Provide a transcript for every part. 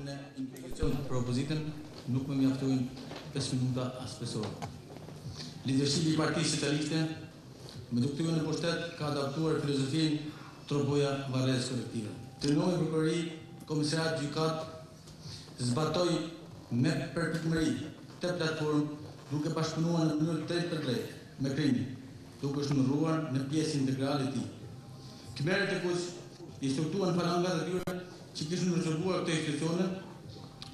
në inkuizicion për opozitën, nuk më mjaftojnë 5 minuta as pesor. Lidershipi I Partisë Socialiste, me duktyve në pushtet, ka adaptuar filozofinë troboja varrezë kolektive. Të nojë prokurori, komisariat, gjykat, zbatoj me përpikmëri të platformë, duke bashkëpunuar në mënyrë drejt për drejt me krimin, duke shndërruar në pjesë integrale e tij. Kmerët e kush I struktuan falangat e tyre që kishin rezervuar këto institucione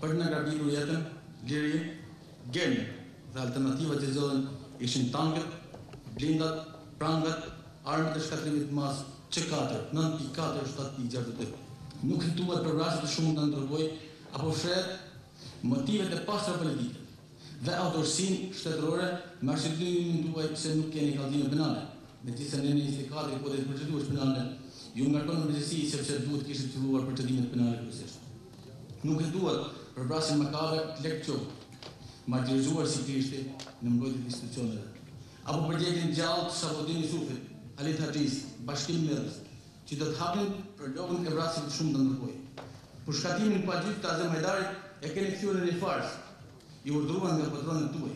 për në grabitur jetën, lirin, genën dhe alternativat që zëdhen ishin tankët, blindat, prangat, armët e shkatrimit mas C4, 9.4, 7.62. Nuk hituat për vrasjet e shumë të ndërvoj, apo fshehet motivet e pastra politike dhe autorsin shtetërore me arsyetimin tuaj pse nuk keni kallëzime penale. Me gjithse në 24 kodit procedurës penale ju ngarkon në përgjithësi sepse duhet kishit filluar procedimet penale kryesisht. Nuk hetuat për vrasjen makabre Lek Qoku, martirizuar si Krishti në mbrojtje të institucioneve, apo për djegjen gjallë të Safodin Jusufit, Halit Haxhis, Bashkim Mellës, që do të hapin për logën e vrasjeve të shumë të ndërkohë. Për shkatimin pa gjyq të Azem Hajdarit e keni kthyer në një farsë, I urdhëruar nga patronët tuaj.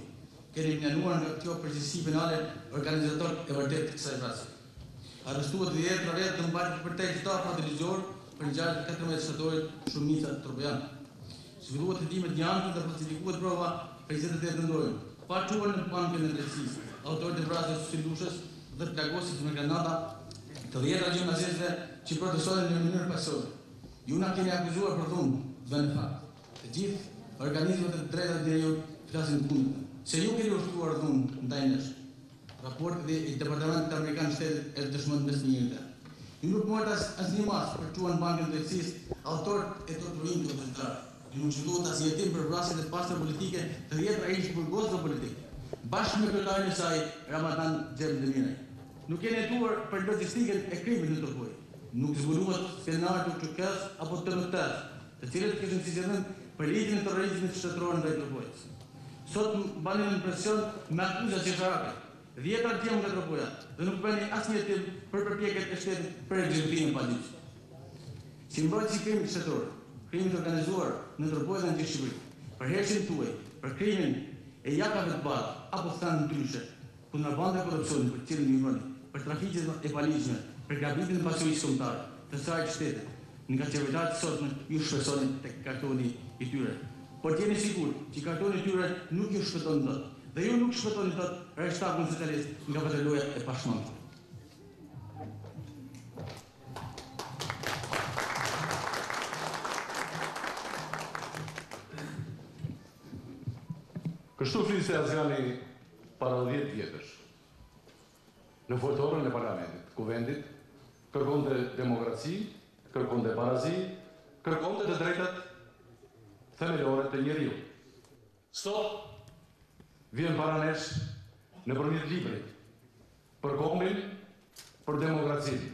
Keni planuar nga kjo përgjegjësi penale organizator e vërtet të kësaj vrasje. Arrestuat 10 rreth të mbajtur për tej staf ligjor për ngjarjet e 14 shtatorit shumica trojan. Zhvilluat hetimet janë dhe falsifikuat prova për 28 nëntorin. Pa çuar në bankën e drejtësisë, autorët e vrasjes së Lushës dhe plagosit me granata të 10 gjimnazistëve që protestonin në mënyrë pasore. Ju na keni akuzuar për dhunë dhe në fakt. Të gjithë organizmat e drejta të njerëzit flasin kundër. Se ju keni ushtruar dhunë ndaj nesh. Raporti I Departamentit Amerikan të Shtetit është dëshmon mes njëjtë. Ju nuk morët asnjë mas për çuan bankën e drejtësisë, autorët e torturimit të qytetarëve. Ju nuk zhvilluat as jetim për vrasjet e pastra politike të 10 ai burgosë politike. Bashkë me kryetarin e saj, Ramadan Xhem Demiraj. Nuk keni hetuar për logjistikën e krimit në Turqi. Nuk zbuluat skenar të Turqis apo të mëtej, të cilët kishin si qëllim për ligjin e terrorizmit shtetëror ndaj Turqisë. Sot bani në presion me akuza qefarake. 10 artjem nga Tropoja dhe nuk bëni asnjë hetim për përpjekjet e shtetit për ekzekutimin pa ligj. Si mbrojtësi I krimit shtetëror, krimit organizuar në Tropojë dhe në gjithë Shqipërinë, për herëshin tuaj, për krimin e jakave të bardhë apo thanë ndryshe, kundërbanda e korrupsionit për cilën ju njihni, për trafiqet e paligjshme, për gabimin e pasurisë kombëtare, të saj të shtetit, nga qeveritarët sotme ju shpesonin tek kartoni I tyre. Por jeni sigurt që kartoni I tyre nuk ju shpëton dot, dhe ju nuk shpëtoni dot rreshtakun socialist nga batalloja e pashmangshme. Kështu fliste Azjani para 10 vjetësh. Në foltorën e parlamentit, kuvendit, kërkonte demokraci, kërkonte barazi, kërkonte të drejtat themelore të njeriu. Sot vjen para nesh nëpërmjet librit për kombin, për demokracinë.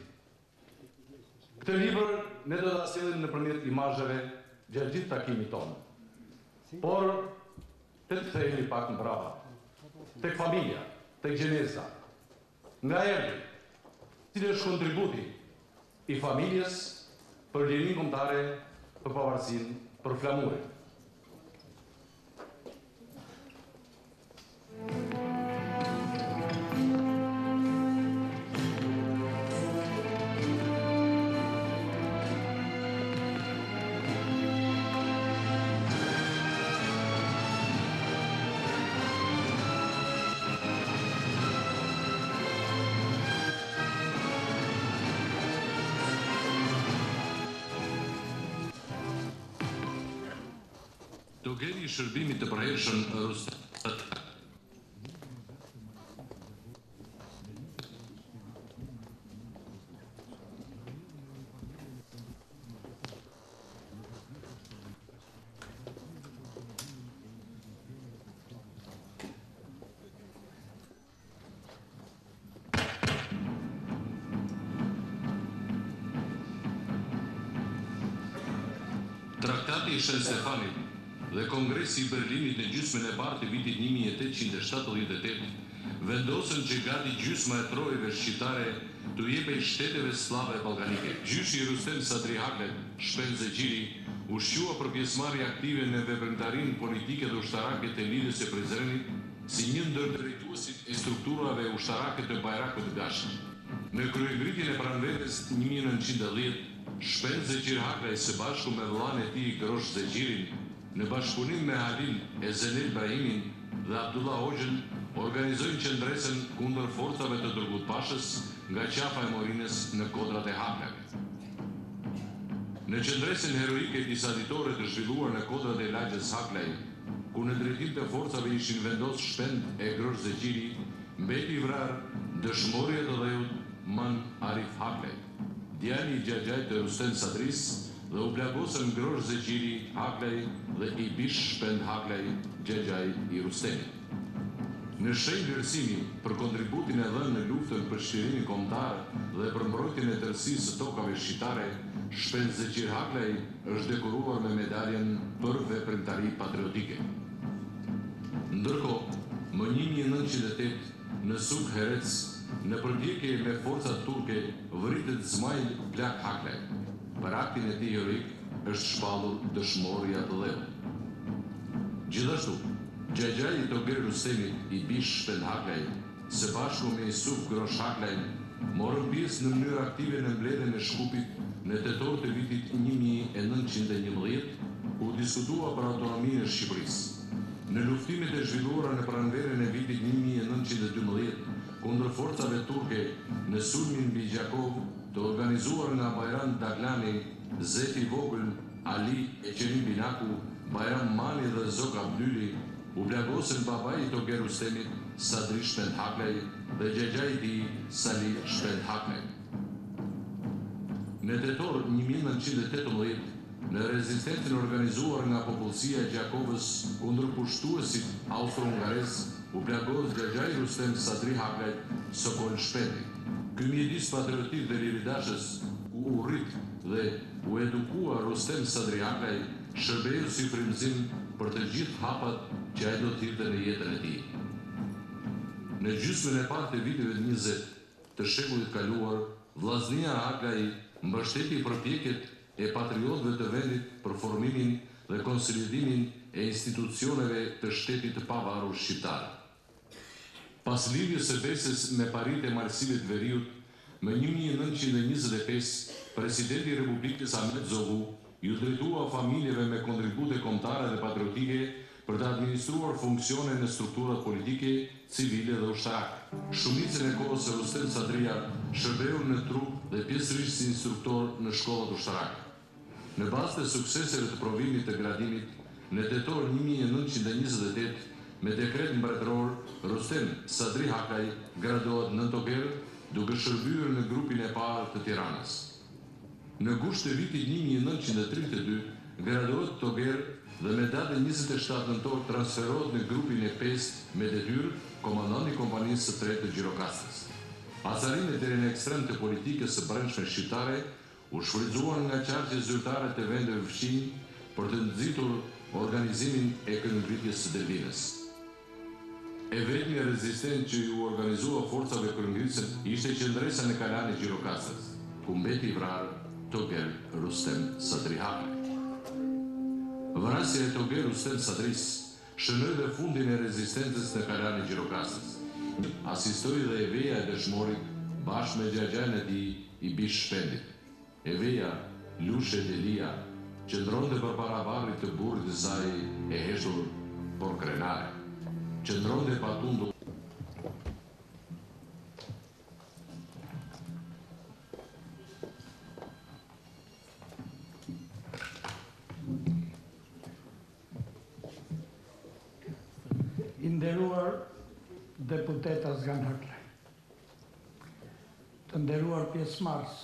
Këtë libër ne do ta sillim nëpërmjet imazheve gjatë gjithë takimit tonë. Por të kthehemi pak mbrapa, tek familja, tek gjeneza. Nga erdhi, cili është kontributi I familjes për lirinë kombëtare, për pavarësinë, për flamurin. Dogeri I shërbimit të përhershëm Rustat. Traktati I Shën Stefanit dhe Kongresi I Berlinit në gjysmën e parë të vitit 1878 vendosën që gati gjysma e trojeve shqiptare t'u jepej shteteve slave ballkanike. Gjyshi I Rustem Sadrihagle, Shpen Zeqiri, ushqua për pjesëmarrje aktive në veprimtarinë politike dhe ushtarake të lidhjes së Prizrenit si një ndër drejtuesit e strukturave ushtarake të Bajrakut Gashi. Në kryengritjen e pranvetes 1910, Shpend Zeqir Haklaj së bashku me vëllain e tij Grosh Zeqirin, në bashkëpunim me Halil e Zenel Brahimin dhe Abdullah Hoxhën, organizojnë qendresën kundër forcave të Turgut Pashës nga qafa e Morinës në kodrat e Haklajve. Në qendresën heroike disaditore të zhvilluar në kodrat e lagjës Haklaj, ku në drejtim të forcave ishin vendos Shpend e Grosh Zeqiri, mbeti i vrarë dëshmorja të dhejut Man Arif Haklaj, djali i Xhaxhait të Rustem Sadris, dhe u plagosën Grosh Zeqiri Haklaj dhe i bish Shpend Haklaj, Xhaxhai i Rustemit. Në shenjë vlerësimi për kontributin e dhënë në luftën për shtirimin kombëtar dhe për mbrojtjen e tërësisë së tokave shqiptare, Shpend Zeqir Haklaj është dekoruar me medaljen për veprimtari patriotike. Ndërkohë, më 1908, në Suk Herec, në përpjekje me forcat turke, vritet Zmail Plak Haklaj. Për aktin e tij heroik është shpallur dëshmorja të dhëut. Gjithashtu, Xhaxhai i Toger Rustemit, i bish Shpend Haklaj, së bashku me Yusuf Grosh Haklaj, morën pjesë në mënyrë aktive në mbledhjen e Shkupit në tetor të vitit 1911, ku diskutua për autonominë e Shqipërisë. Në luftimet e zhvilluara në pranverën e vitit 1912 kundër forcave turke në sulmin mbi Gjakov, të organizuar nga Bajram Daglani, Zeti Vogël, Ali Eqerim Binaku, Bajram Mani dhe Zok Abdyli, u plagosën babai i Toger Rustemit, Sadri Shpend Haklaj dhe Xhaxhai i tij, Sali Shpend Haklaj. Në tetor 1918, në rezistencën organizuar nga popullsia e Gjakovës kundër pushtuesit austro-hungarez, u plagos Xhaxhai Rustem Sadri Haklaj, Sokol Shpendi. Ky mjedis patriotik dhe liridashës ku u rrit dhe u edukua Rustem Sadri Haklaj, shërbeu si frymëzim për të gjithë hapat që ai do t'hirte në jetën e tij. Në gjysmën e parë të viteve 20 të shekullit kaluar, vllaznia Haklaj mbështeti përpjekjet e patriotëve të vendit për formimin dhe konsolidimin e institucioneve të shtetit të pavarur shqiptar. Pas lidhjes së Besës me paritën e Marsilit Veriut, më 1925, presidenti i Republikës Ahmet Zogu ju drejtua familjeve me kontribute kombëtare dhe patriotike për të administruar funksione në strukturat politike, civile dhe ushtarake. Shumicën e kohës së Rustem Sadria shërbeu në trup dhe pjesërisht si instruktor në shkollat ushtarake. Në bazë të sukseseve të provimit të gradimit, në tetor 1928, me dekret mbretëror, Rustem Sadri Haklaj gradohet në Toger, duke shërbyer në grupin e parë të Tiranës. Në gusht të vitit 1932, gradohet Toger dhe me datën 27 nëntor transferohet në grupin e 5 me detyrë komandanti i kompanisë së tretë të Gjirokastës. Acarimet deri në ekstrem të politikës së brendshme shqiptare u shfrytzuan nga qarqe zyrtare të vendeve fqinj për të nxitur organizimin e këndvritjes së Delvinës. E vetmi rezistent që ju organizua forcave kryengritëse ishte qendresa në Kalan e Gjirokastës, ku mbeti i vrarë Toger Rustem Sadri Haklaj. Vrasja e Toger Rustem Sadris shënoi dhe fundin e rezistencës në Kalan e Gjirokastës. Asistoi dhe Eveja e dëshmorit bashkë me Xhaxhain e tij, i bish Shpendit. Eveja, Lushe Delia, qëndronte përpara varrit të burrit të saj e heshtur por krenare. Qëndronte patundur. I nderuar deputeta Zgan Haklaj, të nderuar pjesëmarrës,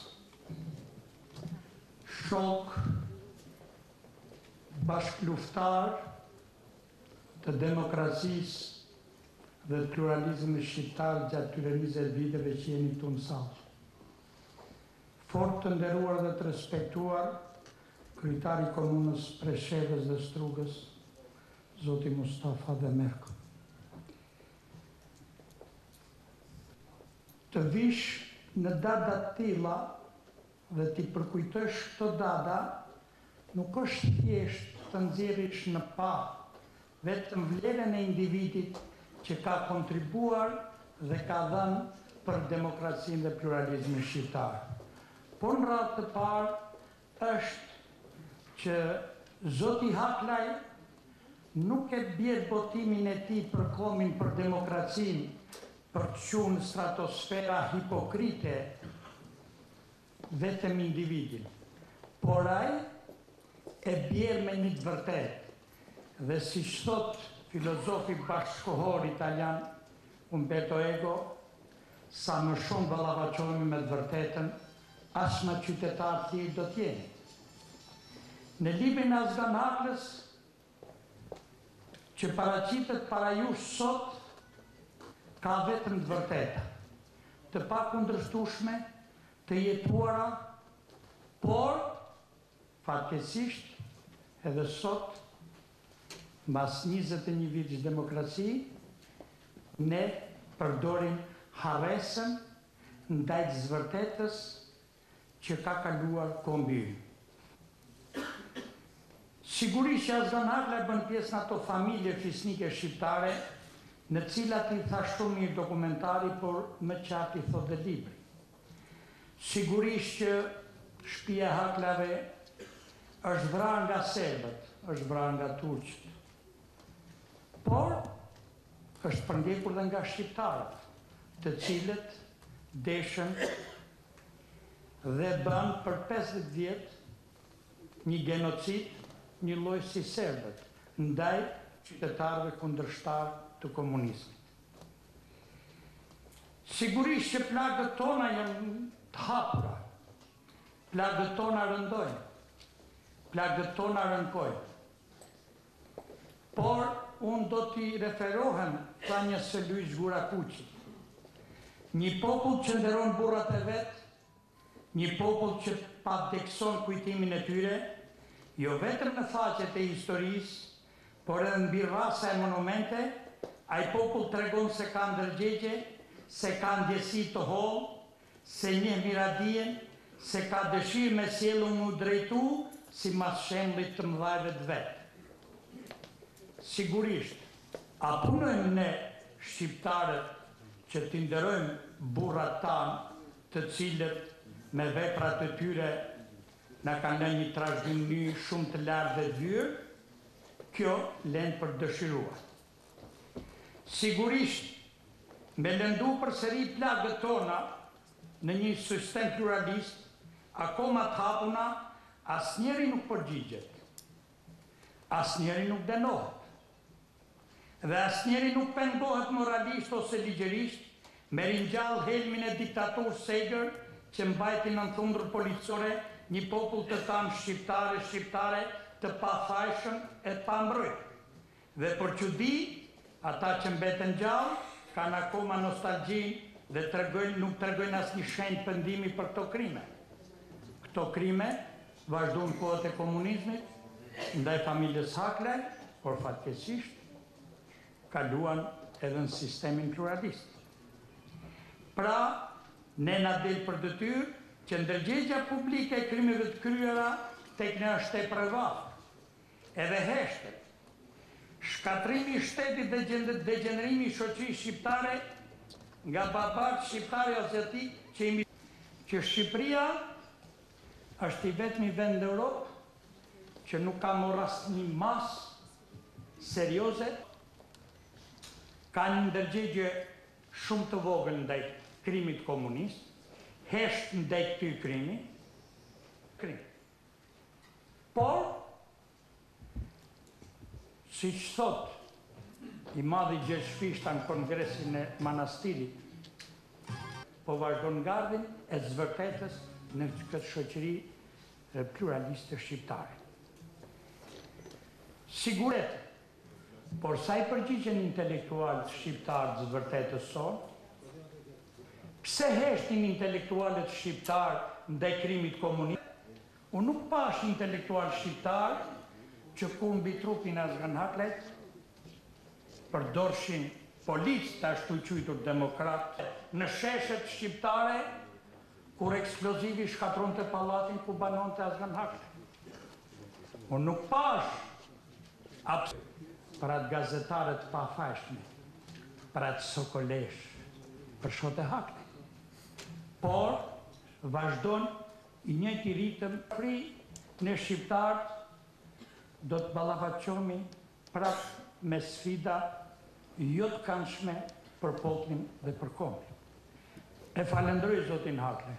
shok, bashkëluftar të demokracisë dhe të pluralizmit shqiptar gjatë këtyre 20 viteve që jeni këtu në sallë. Fort të nderuar dhe të respektuar kryetari i komunës Preshevës dhe Strugës, Zoti Mustafa Demerko. Të vish në data të tilla dhe t'i përkujtosh këto data nuk është thjesht të nxjerrësh në pa vetëm vlerën e individit që ka kontribuar dhe ka dhënë për demokracinë dhe pluralizmin shqiptar. Por në radhë të parë është që Zoti Haklaj nuk e bjerë botimin e tij për komin për demokracinë, për të qunë stratosfera hipokrite vetëm individin, por ai e bjerë me një të vërtet. Dhe si thot filozofi bashkëkohor italian Umberto Eco, sa më shumë ballafaqohemi me të vërtetën, aq më qytetar të tjerë do të jemi. Në librin e Azgan Haklës, që paraqitet para jush sot, ka vetëm të vërteta, të pakundërshtueshme, të jetuara, por fatkeqësisht edhe sot, mbas 21 vitesh demokraci, ne përdorim harresën ndaj të zvërtetës që ka kaluar kombi. Sigurisht që Azgan Haklaj bën pjesë në ato familje fisnike shqiptare, në cilat i tha shumë mirë dokumentari, por më qartë i thot dhe libri. Sigurisht që shtëpia e Haklajve është vrarë nga serbët, është vrarë nga turqët, por është përndjekur dhe nga shqiptarët, të cilët deshën dhe bën për 50 vjet një genocid, një lloj si serbët, ndaj qytetarëve kundërshtar të komunizmit. Sigurisht që plagët tona janë të hapura, plagët tona rëndojnë, plagët tona rënkojnë. Por unë do t'i referohem tha një Luiz Gurakuqi, një popull që nderon burrat e vet, një popull që pa vdekson kujtimin e tyre, jo vetëm në faqet e historisë, por edhe mbi rrasa e monumente, ai popull tregon se ka ndërgjegje, se ka ndjesi të hollë, se njeh miradijen, se ka dëshirë me sjellën u drejtu si mas shembullit të mëdhajve të vet. Sigurisht, a punojmë ne shqiptarët që t'i nderojmë burrat tanë, të cilët me veprat e tyre na kanë lënë një trashëgimi shumë të lartë dhe të vyrë, kjo lën për dëshiruar. Sigurisht, me lëndu përsëri plagët tona në një sistem pluralist, akoma të hapuna, asnjëri nuk përgjigjet, asnjëri nuk dënohet, dhe asnjëri nuk pengohet moralisht ose ligjërisht me ringjall helmin e diktaturës segër që mbajti në thundër policore një popull të tanë shqiptare të pafajshëm e të pambrojtur. Dhe për çudi, ata që mbeten gjallë kanë akoma nostalgjinë dhe nuk tregojnë asnjë shenjë pendimi për këto krime. Këto krime vazhdojnë kohët e komunizmit ndaj familjes Haklaj, por fatkeqësisht kaluan edhe në sistemin pluralist. Pra, ne na del për detyrë që ndërgjegja publike e krimeve të kryera tek ne është e prevaftë, edhe heshtet. Shkatrimi i shtetit dhe degenerimi i shoqërisë shqiptare nga barbarët shqiptarë asiatik që Shqipëria është i vetmi vend në Europë që nuk ka marrë asnjë masë serioze, ka një ndërgjegje shumë të vogël ndaj krimit komunist, hesht ndaj këtij krimi. Por, si që thot i madhi Gjergjfishta në kongresin e Manastirit, po vazhdon gardhin e zvërtetës në këtë shoqëri pluraliste shqiptare. Siguret, por sa i përgjigjen intelektualët shqiptarë të zvërtetës sonë, pse heshtin intelektualët shqiptarë ndaj krimit komunist? Unë nuk pash intelektual shqiptar që ku mbi trupin Azgan Haklajt përdorshin policë të ashtu quajtur demokrat në sheshet shqiptare kur eksplozivi shkatronte pallatin ku banonte Azgan Haklaj. Unë nuk pash për atë gazetarët pa fashme, për atë sokolesh, për shote hakne. Por, vazhdon i njëjti ritëm pri në shqiptarët do të ballafaqohemi prapë me sfida jo të këndshme për popullin dhe për kombin. E falenderoj zotin Hakle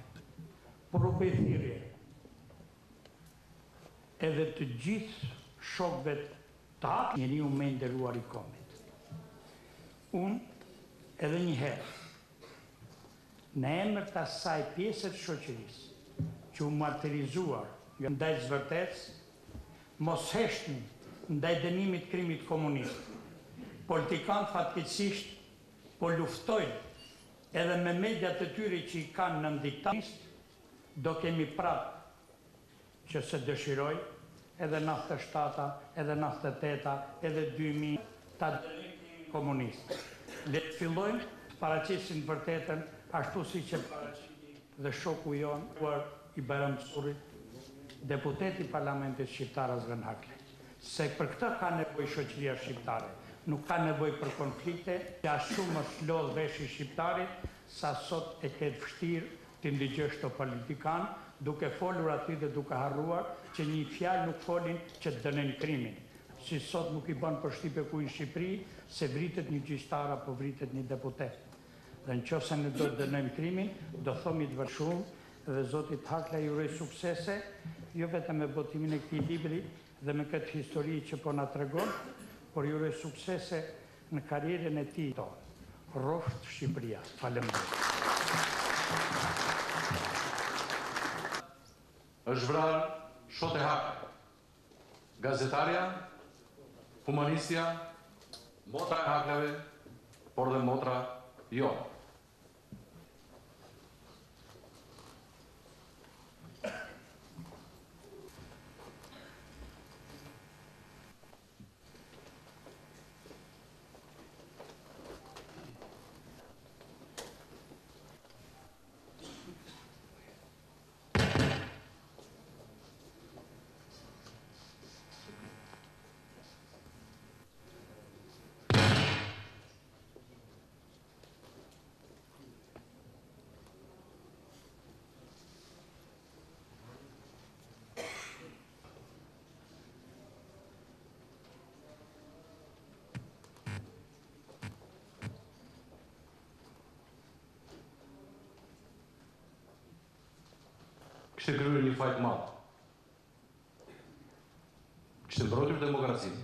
për u bëj thirrje edhe të gjithë shokëve të Hakle, njeriu më i nderuar i kombit. Unë edhe një herë në emër të asaj pjesë të shoqërisë që u martirizuar nga ndaj zvërtetës, mos heshtni ndaj dënimit krimit komunist. Politikanë fatkeqësisht po luftojnë edhe me mediat e tyre që i kanë në diktatist, do kemi prapë që se dëshiroj edhe 97-a, edhe 98-a, edhe 2000 ta dënimit komunist. Le të fillojmë të paraqisin vërtetën ashtu si që paraqiti dhe shoku jonë i Bajram Surrit, deputeti i Parlamentit Shqiptar Azgan Hakle. Se për këtë ka nevojë shoqëria shqiptare. Nuk ka nevojë për konflikte, që as shumë është lodh veshi shqiptarit, sa sot e ketë vështirë të ndëgjosh të politikan, duke folur aty dhe duke harruar që një fjalë nuk folin që të dënojnë krimin. Si sot nuk i bën përshtypje ku në Shqipëri se vritet një gjyqtar apo vritet një deputet. Dhe nëse ne do të dënojmë krimin, do thomi të vërshum dhe zotit Hakla ju uroj suksese, jo vetëm me botimin e këtij libri dhe me këtë histori që po na tregon, por ju uroj suksese në karrierën e tij tonë. Rroftë Shqipëria. Faleminderit. Është vrarë Shote Hakle, gazetarja, humanistja, motra e Hakleve, por dhe motra jonë. Kishte kryer një fajt madh. Kishte mbrojtur demokracinë.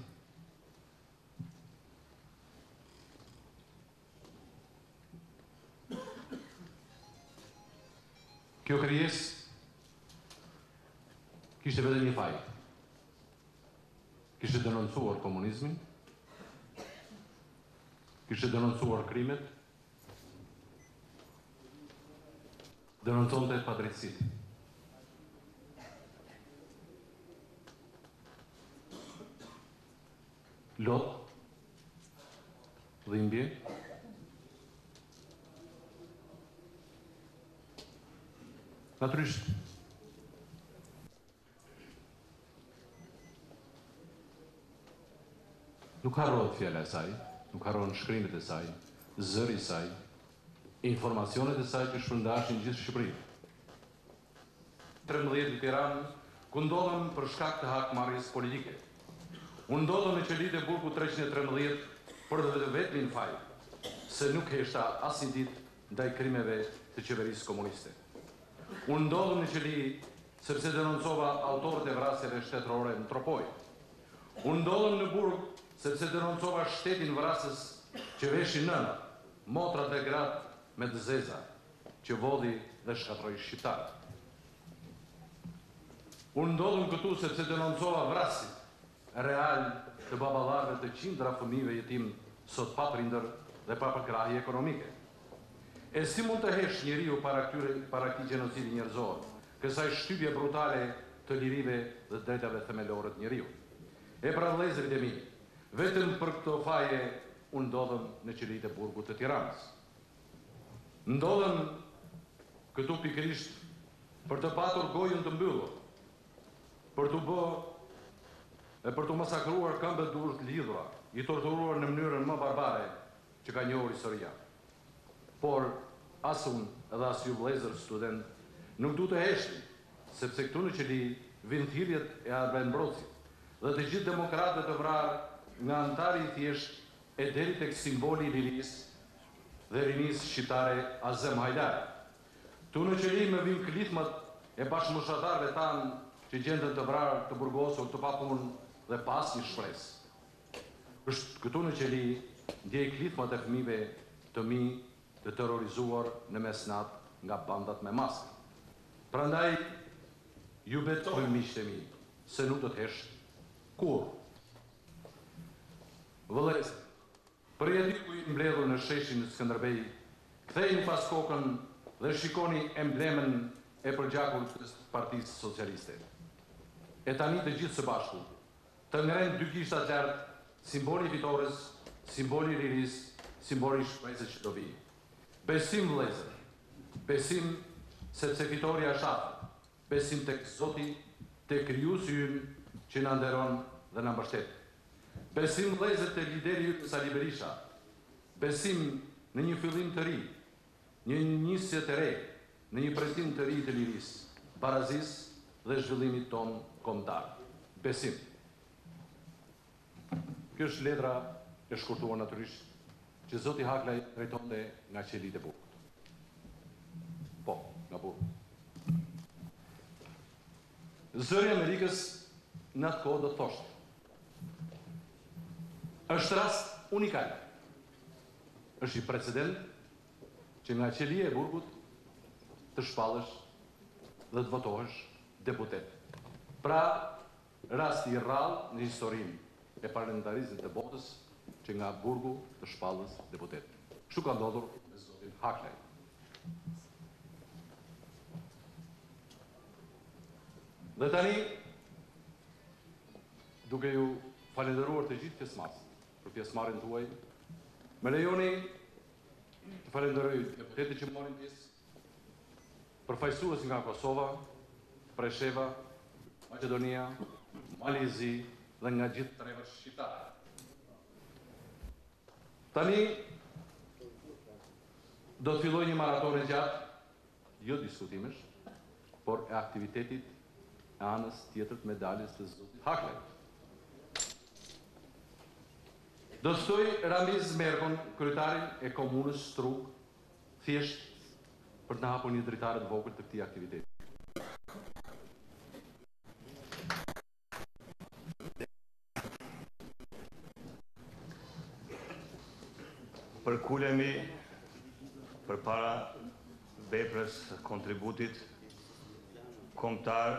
Kjo krijesë kishte vetëm një fajt. Kishte denoncuar komunizmin, kishte denoncuar krimet, denonconte padrejtësitë. Lot, dhimbje, natyrisht. Nuk harrohet fjala e saj, nuk harrohen shkrimet e saj, zëri i saj, informacionet e saj që shpërndashin gjithë Shqipërinë. 13 në Tiranë, ku ndodhem për shkak të hakmarrjes politike. Unë ndodhem në qelitë e burgu 313 për dhe vetëmin faj, se nuk heshta asnjë ditë ndaj krimeve të qeverisë komuniste. Unë ndodhem në qeli sepse denoncova autorët e vrasjeve shtetërore në Tropoj. Unë ndodhem në burg sepse denoncova shtetin vrasës që veshin nëna, motrat dhe gratë me të zeza, që vodhi dhe shkatroi shqiptarët. Unë ndodhem këtu sepse denoncova vrasin real të baballarëve të qindra fëmijëve jetim sot pa prindër dhe pa përkrahje ekonomike. E si mund të hesh njeriu para këtij gjenocidi njerëzor, kësaj shtypje brutale të lirive dhe drejtave themelore të njeriu? E pra vëllezërit e mi, vetëm për këto faje unë ndodhem në qelitë e burgut të Tiranës. Ndodhem këtu pikërisht për të patur gojën të mbyllur, për të bë dhe për të masakruar këmbët durë të lidhura, i torturuar në mënyrën më barbare që ka njohur historia. Por as unë edhe as ju vëllezër student nuk du të heshtim, sepse këtu në qeli vinë thirrjet e Arben Brocit dhe të gjithë demokratët të vrarë nga antari i thjesht e deri tek simboli i lirisë dhe rinisë shqiptare Azem Hajdari. Tu në qeli me vinë klithmat e bashkëmoshatarëve tanë që gjendën të vrarë, të burgosur, të papunë dhe pas një shpresë. Këtu në qeli ndjej klithmat e fëmijëve të mi të terrorizuar në mesnat nga bandat me maskë. Prandaj, ju betoj miqtë e mi, se nuk do të hesht kur. Vëllezër, për jeti ku i mbledhur në sheshin në Skënderbej, kthejni pas kokën dhe shikoni emblemen e përgjakur të Partisë Socialiste. E tani të gjithë së bashku, të ngrenë dy gishtat lartë, simboli fitores, simboli liris, simboli shpresës që do vi. Besim vëllezër, besim sepse fitoria është afër, besim tek Zoti, tek Krijuesi ynë që na nderon dhe na mbështet. Besim vëllezër tek lideri ynë Sali Berisha, besim në një fillim të ri, një nisje të re, në një pretim të ri të lirisë, barazisë dhe zhvillimit ton kombëtar. Besim. Kjo është letra e shkurtuar natyrisht që Zoti Haklaj drejtonte nga qelit e Burgut. Po, nga Burgu. Zëri Amerikës në atë kohë do të thoshte. Është rast unikal. Është i precedent që nga qelia e Burgut të shpallësh dhe të votohesh deputet. Pra, rasti i rrallë në historinë e parlamentarizmit të botës që nga Burgu të shpallës deputet. Kështu ka ndodhur me zotin Haklaj. Dhe tani, duke ju falenderuar të gjithë pjesëmarrësit për pjesëmarrjen tuaj, më lejoni të falenderoj deputetët që marrin pjesë, përfaqësues nga Kosova, Presheva, Maqedonia, Malizi dhe nga gjithë trevat shqiptare. Tani do të filloj një maraton e gjatë, jo diskutimesh, por e aktivitetit e anës tjetër të medaljes të zotit Haklaj. Do të ftoj Ramiz Merkon, kryetarin e komunës Strug, thjesht për të na hapur një dritare të vogël të këtij aktiviteti. Përkulemi për para veprës kontributit kombëtar,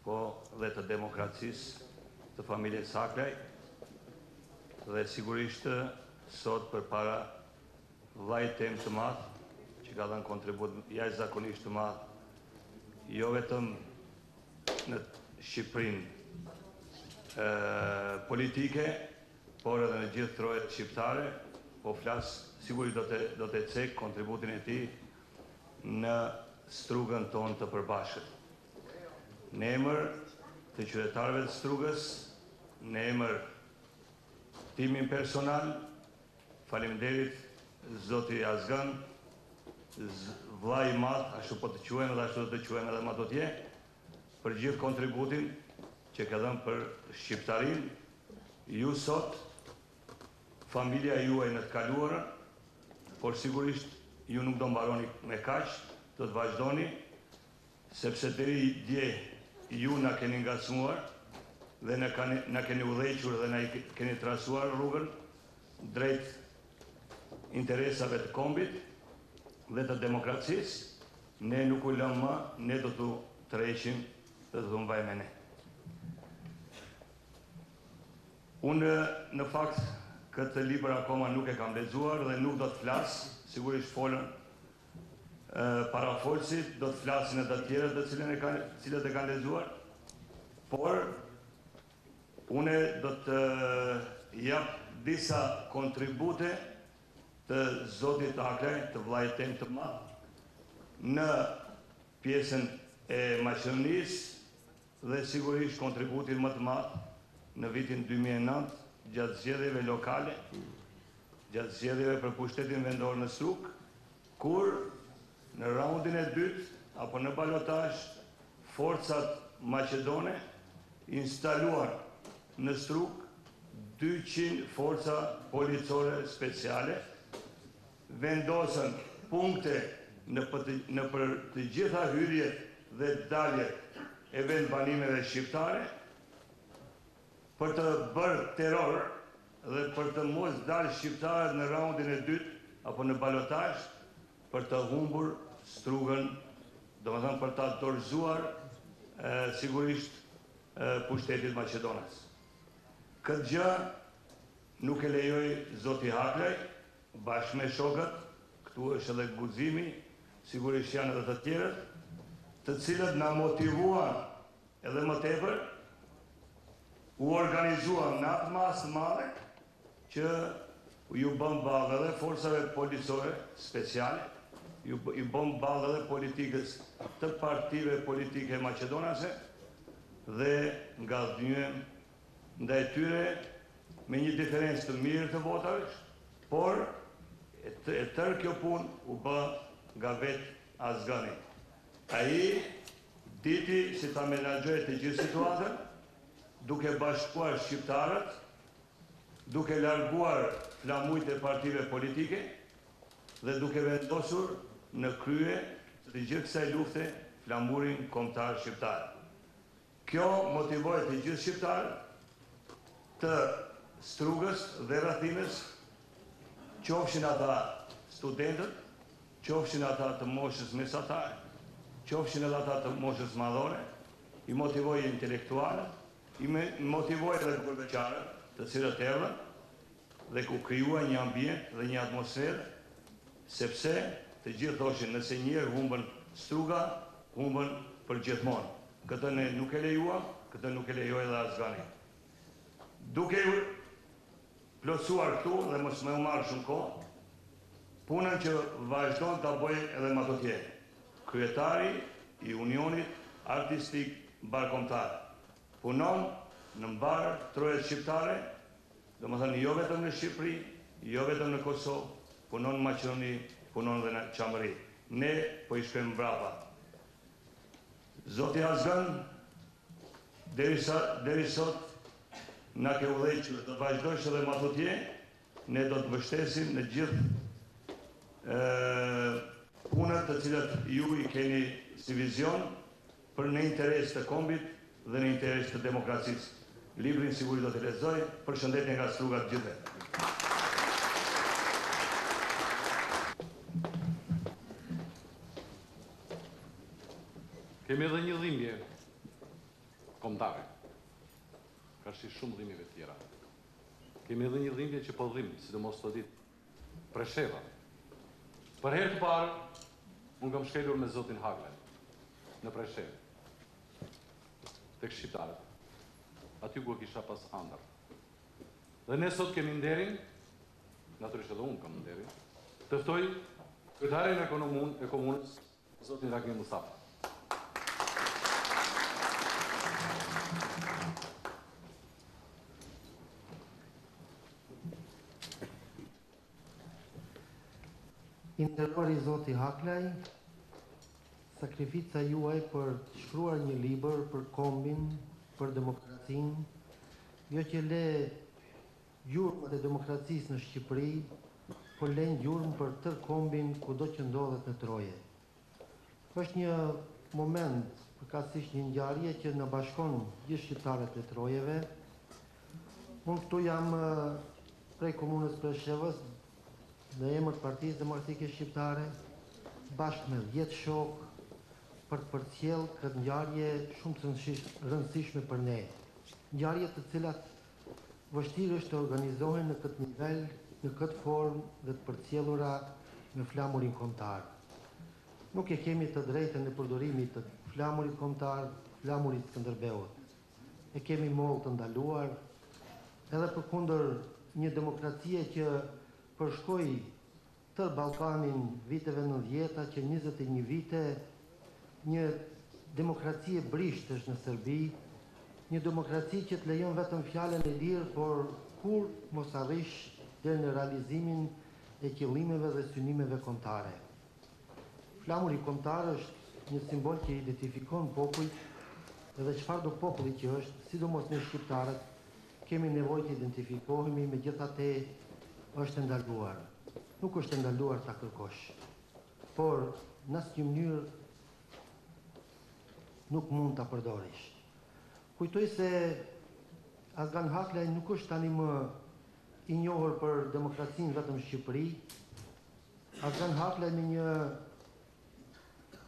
po dhe të demokracisë të familjes Haklaj, dhe sigurisht sot për para vllajt tem të madh, që ka dhënë kontribut jashtëzakonisht të madh, jo vetëm në Shqipërinë politike, por edhe në gjithë trojet shqiptare, po flas sigurisht do të cek kontributin e tij në strugën tonë të përbashkët. Në emër të qytetarëve të Strugës, në emër timin personal, faleminderit zoti Azgan, vllai i madh, ashtu po të quajmë dhe ashtu do të quajmë edhe më atje, për gjithë kontributin që ka dhënë për shqiptarinë. Ju sot, familja juaj në të kaluarën, por sigurisht ju nuk do mbaroni me kaq, do të vazhdoni, sepse deri dje ju na keni ngacmuar dhe na keni udhëhequr dhe na keni trasuar rrugën drejt interesave të kombit dhe të demokracisë. Ne nuk u lëmë më, ne do t'u tërheqim dhe do t'u mbajmë ne. Unë në fakt këtë libër akoma nuk e kam lexuar dhe nuk do të flas, sigurisht folën parafolësit, do të flasin edhe të tjerët të cilët e kanë lexuar, por une do të jap disa kontribute të zotit Haklaj, të vllajt tem të madh, në pjesën e Maqedonisë dhe sigurisht kontributin më të madh në vitin 2009 gjatë zgjedhjeve lokale, gjatë zgjedhjeve për pushtetin vendor në Struk, kur në raundin e dytë apo në balotazh forcat maqedone instaluar në Struk 200 forca policore speciale, vendosën punkte në për të gjitha hyrjet dhe daljet e vendbanimeve shqiptare për të bërë terror dhe për të mos dalë shqiptarët në raundin e dytë apo në balotazh për të humbur Strugën, domethënë për ta dorëzuar sigurisht pushtetit maqedonas. Këtë gjë nuk e lejoi zoti Haklaj, bashkë me shokët, këtu është edhe Guzimi, sigurisht janë edhe të tjerët, të cilët na motivuan edhe më tepër, u organizuan në atë masë të madhe që ju bën ballë edhe forcave policore speciale, ju bën ballë edhe politikës të partive politike maqedonase dhe nga dhënyen ndaj tyre me një diferencë të mirë të votave, por e tërë kjo punë u bë nga vetë Azgani. Ai diti si ta menaxhoi të gjithë situatën, duke bashkuar shqiptarët, duke larguar flamujt e partive politike dhe duke vendosur në krye të gjithë kësaj lufte flamurin kombëtar shqiptar. Kjo motivoi të gjithë shqiptarët të Strugës dhe rrethinës, qofshin ata studentët, qofshin ata të moshës mesatare, qofshin edhe ata të moshës madhore, i motivoi intelektualët, i motivoi edhe përveçarët, të cilët erdhën dhe ku krijuan një ambient dhe një atmosferë, sepse të gjithë thoshin nëse një herë humbën Struga, humbën për gjithmonë. Këtë ne nuk e lejuam, këtë nuk e lejoi edhe Azgani. Duke plotësuar këtu dhe mos më u marr shumë kohë, punën që vazhdon ta bëjë edhe më atje. Kryetari i Unionit Artistik Barkombëtar punon në mbar trojet shqiptare, domethënë jo vetëm në Shqipëri, jo vetëm në Kosovë, punon në Maqedoni, punon dhe në Çamëri. Ne po i shkojmë mbrapa. Zoti Azgan, deri sot na ke udhëhequr të vazhdojsh edhe më atje, ne do të mbështesim në gjithë punët të cilat ju i keni si vizion për në interes të kombit dhe në interes të demokracisë. Librin sigurisht do të lexoj, përshëndetje nga Struga të gjithëve. Kemi edhe një dhimbje kombëtare, ka shi shumë dhimbjeve tjera. Kemi edhe një dhimbje që po dhimbë, sidomos të ditë, Presheva. Për herë të parë, unë kam shkelur me zotin Haklaj, në Preshevë, tek shqiptarët, aty ku e kisha pas andar. Dhe ne sot kemi nderin, natyrisht edhe unë kam nderin, të ftoj kryetarin e komunës, zotin Ragni Mustafa. I nderuari zoti Haklaj, sakrifica juaj për të shkruar një libër për kombin, për demokracinë, jo që le gjurmët e demokracisë në Shqipëri, por le gjurmë për tërë kombin kudo që ndodhet në Troje. Është një moment, përkatësisht një ngjarje që na bashkon gjithë shqiptarët e Trojeve. Unë këtu jam prej komunës Preshevës, në emër të Partisë Demokratike Shqiptare, bashkë me 10 shok, për të përcjell këtë ngjarje shumë të rëndësishme për ne. Ngjarje të cilat vështirë është të organizohen në këtë nivel, në këtë formë dhe të përcjellura me flamurin kombëtar. Nuk e kemi të drejtën e përdorimit të flamurit kombëtar, flamurit Skënderbeut. E kemi mollë të ndaluar, edhe përkundër një demokracie që përshkoi tërë Ballkanin viteve 90-ta, që 21 vite një demokracie brishtësh në Serbi, një demokraci që të lejon vetëm fjalën e lirë, por kur mos arrish deri në realizimin e qëllimeve dhe synimeve kombëtare. Flamuri kombëtar është një simbol që identifikon popujt dhe çfarë do populli që është, sidomos ne shqiptarët, kemi nevojë të identifikohemi, megjithatë është ndaluar. Nuk është ndaluar ta kërkosh, por në asnjë mënyrë nuk mund ta përdorish. Kujtoj se Azgan Haklaj nuk është tani më i njohur për demokracinë vetëm në Shqipëri. Azgan Haklaj me një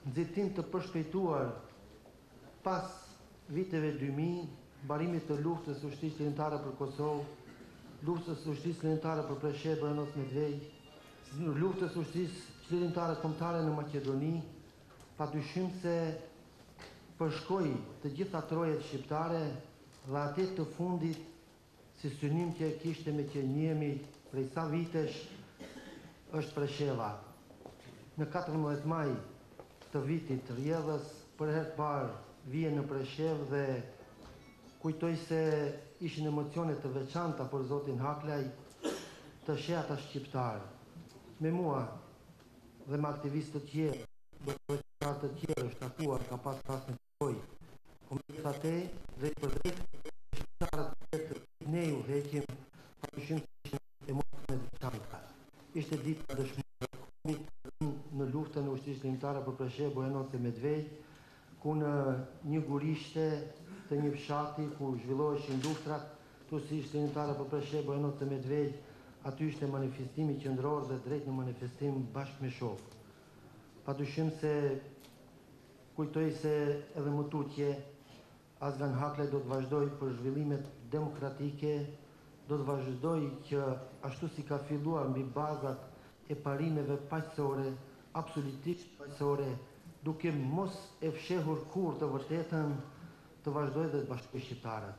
nxitim të përshpejtuar pas viteve 2000, mbarimit të luftës së ushtrisë ligjëtare për Kosovë, luftës së ushtrisë ligjëtare për Preshevë, Buenos Medvej, luftës së ushtrisë ligjëtare kombëtare në Maqedoni, padyshim se përshkoi të gjitha trojet shqiptare dhe atë të fundit si synim që kishte me që njihemi prej sa vitesh është Presheva. Në 14 maj të vitit të rjedhës, për herë të parë vije në Preshevë dhe kujtoj se ishin emocione të veçanta për zotin Haklaj të sheh ata shqiptar. Me mua dhe me aktivistë të tjerë, të tjerë shtatuar ka pas në kohë. Komunitate drejt për drejt shqiptarët të ne u heqim padyshim se ishin emocione të veçanta. Ishte dita dëshmorë në luftën e ushtrisë ligjëtare për Preshevë, Buenos Medvej, ku në një gurishte të një fshati ku zhvilloheshin luftrat të ushtrisë ligjëtare për Preshevë, Buenos Medvej, aty ishte manifestimi qendror dhe drejt në manifestim bashkë me shok. Padyshim se kujtoj se edhe më tutje Azgan Haklaj do të vazhdoj për zhvillimet demokratike, do të vazhdoj që ashtu si ka filluar mbi bazat e parimeve paqësore, absolutisht paqësore, duke mos e fshehur kur të vërtetën, të vazhdoj dhe të bashkoj shqiptarët.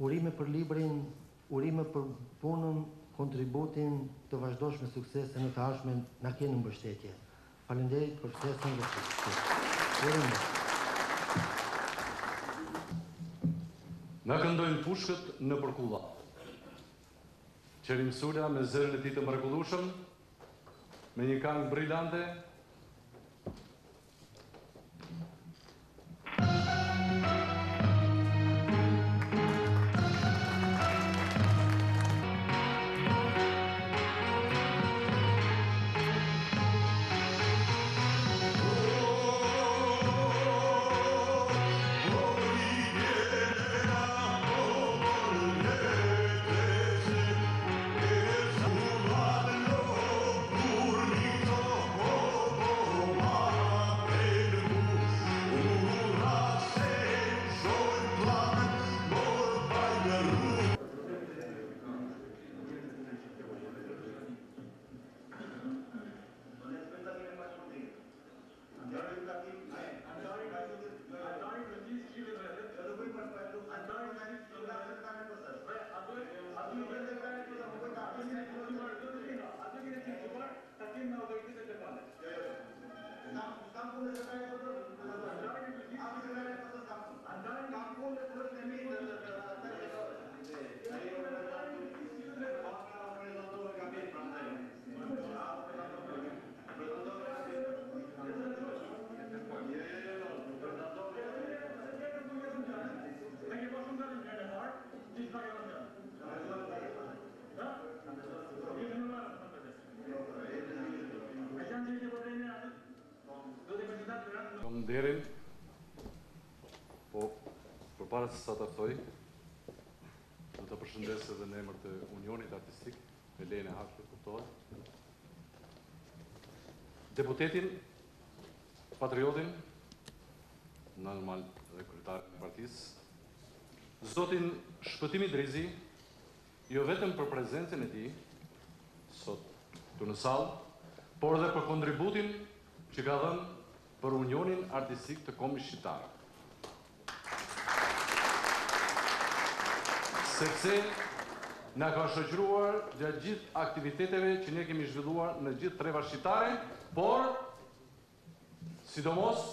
Urime për librin, urime për punën, kontributin të vazhdosh me suksese në të ardhmen, na keni mbështetje. Faleminderit për ftesën dhe suksesën. Na këndojnë pushkët në përkulla. Qerim Sula me zërin e tij të mrekullueshëm, me një këngë brillante. Nderin, po, përpara se sa të ftoj, do të përshëndes edhe në emër të Unionit Artistik, me lejen e Haklit, kuptohet. Deputetin, patriotin, normal dhe kryetarin e partisë, zotin Shpëtimi Drizi, jo vetëm për prezencën e tij sot këtu në sallë, por edhe për kontributin që ka dhënë për Unionin Artistik të Kombit Shqiptar. Sepse na ka shoqëruar gjatë gjithë aktiviteteve që ne kemi zhvilluar në gjithë trevat shqiptare, por sidomos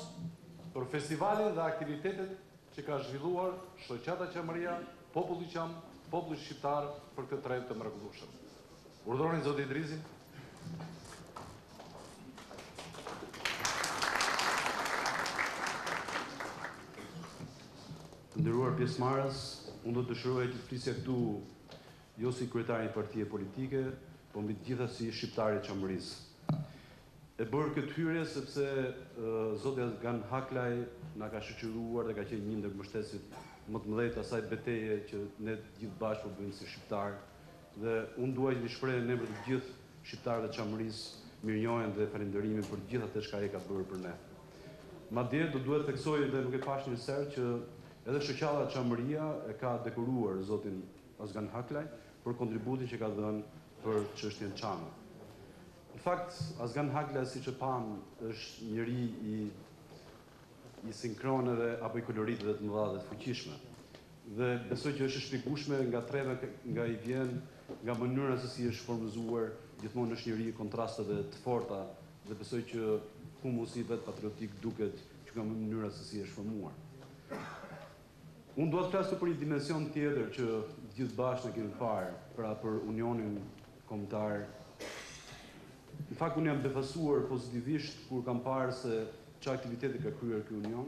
për festivalin dhe aktivitetet që ka zhvilluar shoqata Qamëria, populli Qam, populli shqiptar për këtë tregë të mrekullueshëm. Urdhëroni zoti Idrizin. Të nderuar pjesëmarrës, unë do të dëshiroja që të flisja këtu jo si kryetari i partie politike, po mbi të gjitha si shqiptari i Qamërisë. E bërë këtë hyrje sepse zoti Azgan Haklaj na ka shoqëruar dhe ka qenë një ndër mbështetësit më të mëdhenj të asaj betejë që ne gjithë bashkë po bëjmë si shqiptar. Dhe unë dua që të shpreh në emër të gjithë shqiptarëve të Qamërisë mirënjohjen dhe falënderimin për gjithë atë që ai ka bërë për ne. Madje do duhet të theksoj dhe nuk e pash një herë që edhe shoqata Qamëria e ka dekoruar zotin Azgan Haklaj për kontributin që ka dhënë për çështjen Çame. Në fakt, Azgan Haklaj, siç e pam, është njëri i sinkron edhe apo i koloritëve të mëdha dhe të fuqishme. Dhe besoj që është e shpjegueshme nga treva nga i vjen, nga mënyra se si është formëzuar, gjithmonë është njëri i kontrasteve të forta dhe besoj që humusi vet patriotik duket që nga mënyra se si është formuar. Unë dua të flas për një dimension tjetër që gjithë bashkë ne kemi parë, pra për Unionin Kombëtar. Në fakt unë jam befasuar pozitivisht kur kam parë se çfarë aktivitete ka kryer ky union,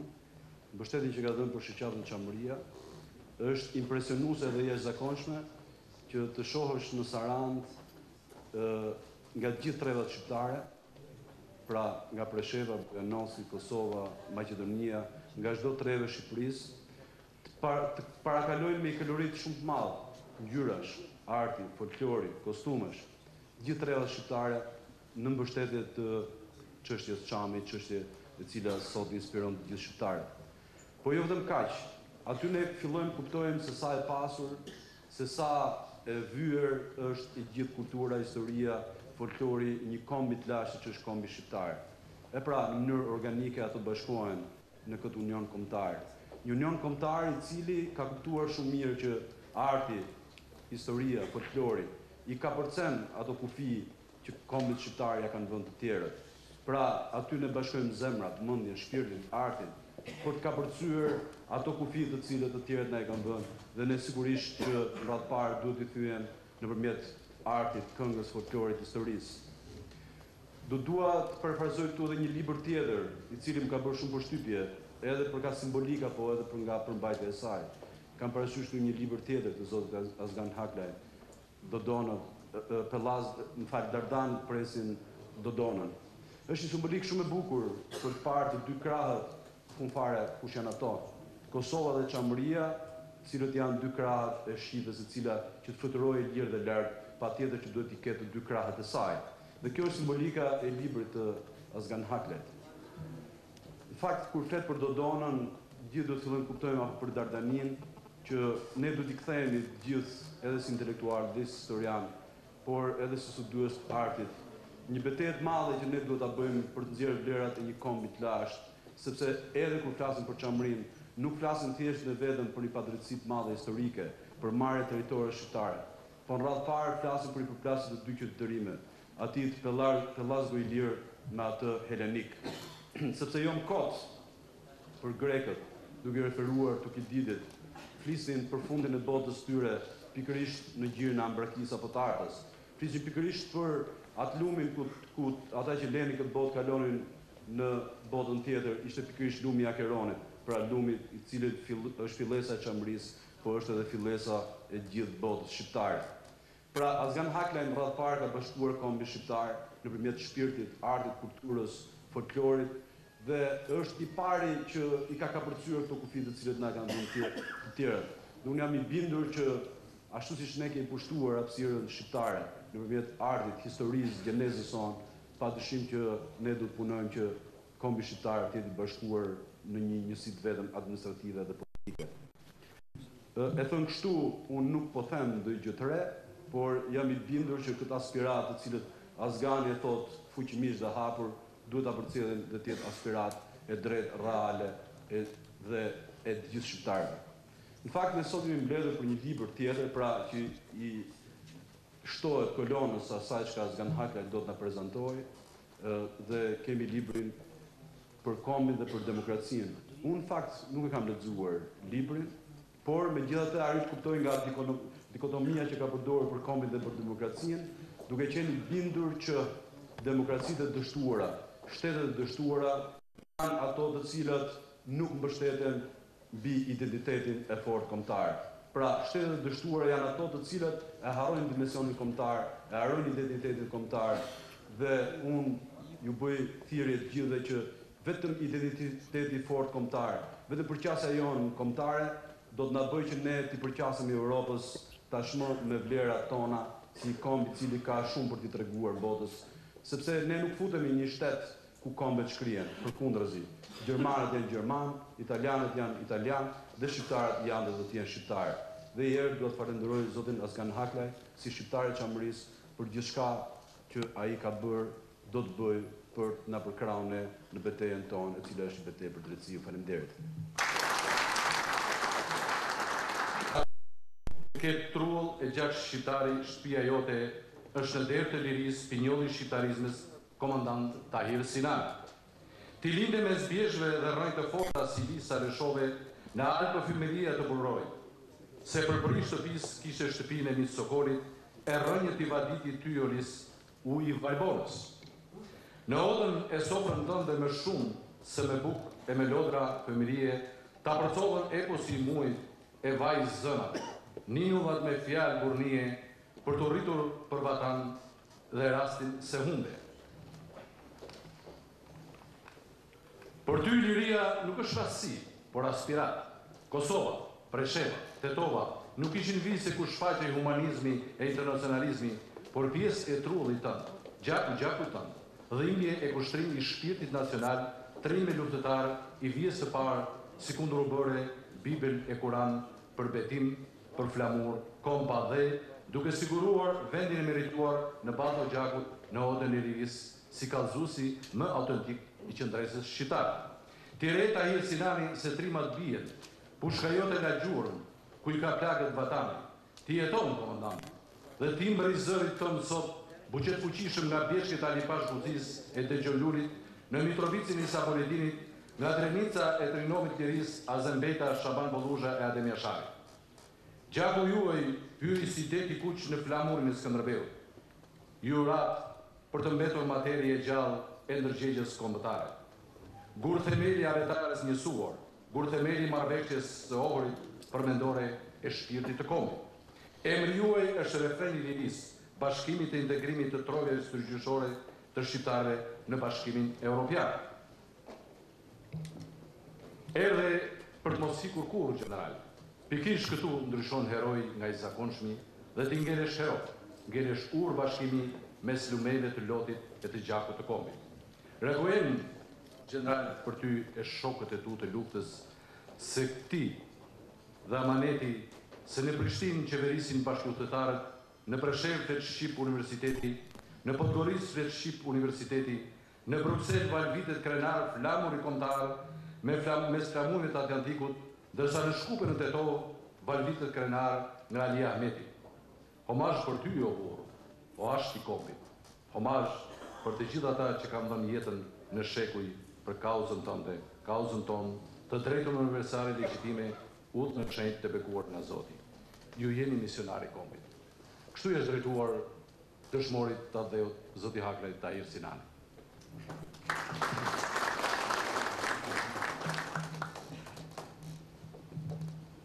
mbështetjen që ka dhënë për shoqatën Qamëria, është impresionuese dhe jashtëzakonshme që të shohësh në Sarand nga gjithë trevat shqiptare, pra nga Presheva, Bujanossi, Kosova, Maqedonia, nga çdo treve Shqipërisë, të parakalojnë me kolorit shumë të madh, ngjyrash, arti, folklori, kostumesh, gjithë trevat shqiptare në mbështetje të çështjes Çamit, çështje e cila sot inspiron të gjithë shqiptarët. Po jo vetëm kaq, aty ne fillojmë kuptojmë se sa e pasur, se sa e vyer është e gjithë kultura, historia, folklori, një kombi të lashtë që është kombi shqiptar. E pra, në mënyrë organike ato bashkohen në këtë union kombëtar. Një union kombëtar i cili ka kuptuar shumë mirë që arti, historia, folklori i ka përcen ato kufi që kombit shqiptar ja kanë vënë të tjerët. Pra, aty ne bashkojmë zemrat, mendjen, shpirtin, artin, për të kapërcyer ato kufi të cilët të tjerët na e kanë vënë, dhe ne sigurisht që në radhë parë duhet i thyen nëpërmjet artit, këngës, folklorit, historisë. Dua të parafrazoj këtu edhe një libër tjetër, i cili më ka bërë shumë përshtypje, edhe për ka simbolika, po edhe për nga përmbajtja e saj. Kam parasysh këtu një libër tjetër të zotit Azgan Haklaj, Dodonët, Dardan presin Dodonën. Është një simbolik shumë e bukur për të parë të dy krahët fare kush janë ato. Kosova dhe Qamëria, cilët janë dy krahët e Shqipërisë, e cila që të fluturojë lirë dhe lart, patjetër që duhet të ketë dy krahët e saj. Dhe kjo është simbolika e librit të Azgan Haklajt. Në fakt, kur flet për Dodonën, gjithë do të fillojmë kuptojmë apo për Dardanin, që ne do t'i kthehemi gjithë edhe si intelektual, dhe si historian, por edhe si studiues të artit, një betejë të madhe që ne duhet ta bëjmë për të nxjerrë vlerat e një kombi të lashtë, sepse edhe kur flasim për Qamërinë, nuk flasim thjesht dhe vetëm për një padrejtësi të madhe historike, për marrje territore shqiptare, po në radhë parë flasim për një përplasje të dy qytetërime, atij të Pellazgo Ilir me atë helenik. Sepse jo më kot për grekët, duke referuar Tukididit, flisin për fundin e botës tyre pikërisht në gjirin e Ambrakis apo të Artës. Flisin pikërisht për atë lumin ku ata që leni këtë botë kalonin në botën tjetër, ishte pikërisht lumi i Akeronit, pra lumi i cili është fillesa e Qamërisë, po është edhe fillesa e gjithë botës shqiptare. Pra Azgan Haklaj në radhë parë ka bashkuar kombin shqiptar nëpërmjet shpirtit, artit, kulturës, folklorit, dhe është i pari që i ka kapërcyer këto kufi të cilët na kanë dhënë të tjerët. Dhe unë jam i bindur që ashtu siç ne kemi pushtuar hapësirën shqiptare nëpërmjet artit, historisë, gjenezës sonë, padyshim që ne do të punojmë që kombi shqiptar të jetë i bashkuar në një njësi të vetëm administrative dhe politike. E thënë kështu, unë nuk po them ndonjë gjë të re, por jam i bindur që këtë aspirat të cilët Azgani e thot fuqimisht dhe hapur, duhet ta përcjellin dhe të jetë aspirat e drejtë, reale dhe e të gjithë shqiptarëve. Në fakt, ne sot jemi mbledhur për një libër tjetër, pra që i shtohet kolonës asaj që Azgan Haklaj do të na prezantojë, dhe kemi librin për kombin dhe për demokracinë. Unë fakt nuk e kam lexuar librin, por megjithatë arrish kuptoj nga dikotomia që ka përdorur për kombin dhe për demokracinë, duke qenë i bindur që demokracitë të dështuara, shtetet e dështuara janë ato të cilat nuk mbështeten mbi identitetin e fortë kombëtar. Pra, shtetet e dështuara janë ato të cilat e harrojnë dimensionin kombëtar, e harrojnë identitetin kombëtar dhe unë ju bëj thirrje të gjithëve që vetëm identiteti i fortë kombëtar, vetëm përqasja jonë kombëtare do të na bëjë që ne t'i përqasemi Europës tashmë me vlerat tona si komb i cili ka shumë për t'i treguar botës, sepse ne nuk futemi në një shtet ku kombet shkrihen, përkundrazi. Gjermanët janë gjerman, italianët janë italian dhe shqiptarët janë dhe do të jenë shqiptarë. Dhe herë do të falenderoj zotin Askan Haklaj si shqiptar i Çamërisë për gjithçka që ai ka bërë, do të bëjë për na përkrahur ne në betejën tonë, e cila është betejë për drejtësi. Faleminderit. Këtë trull e gjak shqiptari, shtëpia jote është në derë të lirisë, pinjolli shqiptarizmës, komandant Tahir Sinan. Ti linde me zbjeshve dhe rrënjë të forta si Lisa Reshove në arë parfumeria të Burroj. Se përbëri shtëpis kishe shtëpinë e Mis Sokolit, e rrënjët i vaditi Tyolis u i Vajbonës. Në odën e sofrën tënde me shumë se me buk e me lodra fëmirie, ta përcovën eposi mujt e vajzë zëna, ninullat me fjalë burnie për të rritur për vatan dhe rastin se humbe. Për ty liria nuk është rastësi, por aspirat. Kosova, Presheva, Tetova nuk ishin vise ku shfaqej humanizmi e internacionalizmi, por pjesë e trullit tënë, gjaku tënë, dhimbje e kushtrim i shpirtit nacional, trime luftëtar i vjes së parë, si kundër u bëre Bibel e Kuran për betim, për flamur, kompa dhe, duke siguruar vendin e merituar në Ballë Gjakut në odën e lirisë, si kallëzuesi më autentik i qendresës shqiptare. Ti re Tahir Sinani se trimat bien, pushka jote nga gjurën, ku i ka plagët vatani. Ti jeton, komandant, dhe ti mbëri zërit tëmë sot, buqet fuqishëm nga bjeshkit Alipash Buzis e Degjonlurit, në Mitrovicin i Sapoledinit, nga Drenica e Trinovit Liris, Azembeta, Shaban Boluzha e Adem Jashari. Gjaku juaj hyri si deti kuq në flamurin e Skënderbeut. Ju rat për të mbetur materie gjallë e ndërgjegjes kombëtare. Gur themeli avetares njësuar, gur themeli marrëveshjes së ohurit përmendore e shpirtit të kombit. Emri juaj është refreni i lirisë, bashkimit e integrimit të trojës tërgjyshore të shqiptarëve në Bashkimin Evropian. Erdhe për të mos ikur kurrë general. Pikërisht këtu ndryshon heroj nga i zakonshmi dhe ti ngelesh hero, ngelesh urë bashkimi mes lumeve të lotit e të gjakut të kombit. Reguem, general, për ty e shokët e tu të luftës, se ti dhe amaneti se në Prishtinë qeverisin bashkëpunëtarët, në Preshevë të Shqip Universiteti, në Podgoricë të Shqip Universiteti, në Bruxelles valvitet krenar flamur i kombëtar mes flamurit Atlantikut, dërsa në Shkupën e Tetovë valvitet krenar nga Ali Ahmeti. Homazh për ty, o burr, o ashtë i kombit. Homazh për të gjithë ata që kanë dhënë jetën në shekuj për kauzën tënde, kauzën tonë, të drejtën universale legjitime, udhë në shenjtë të bekuar nga Zoti. Ju jeni misionari i kombit. Kështu është drejtuar dëshmorit të dheut Zoti Haklaj Tahir Sinani.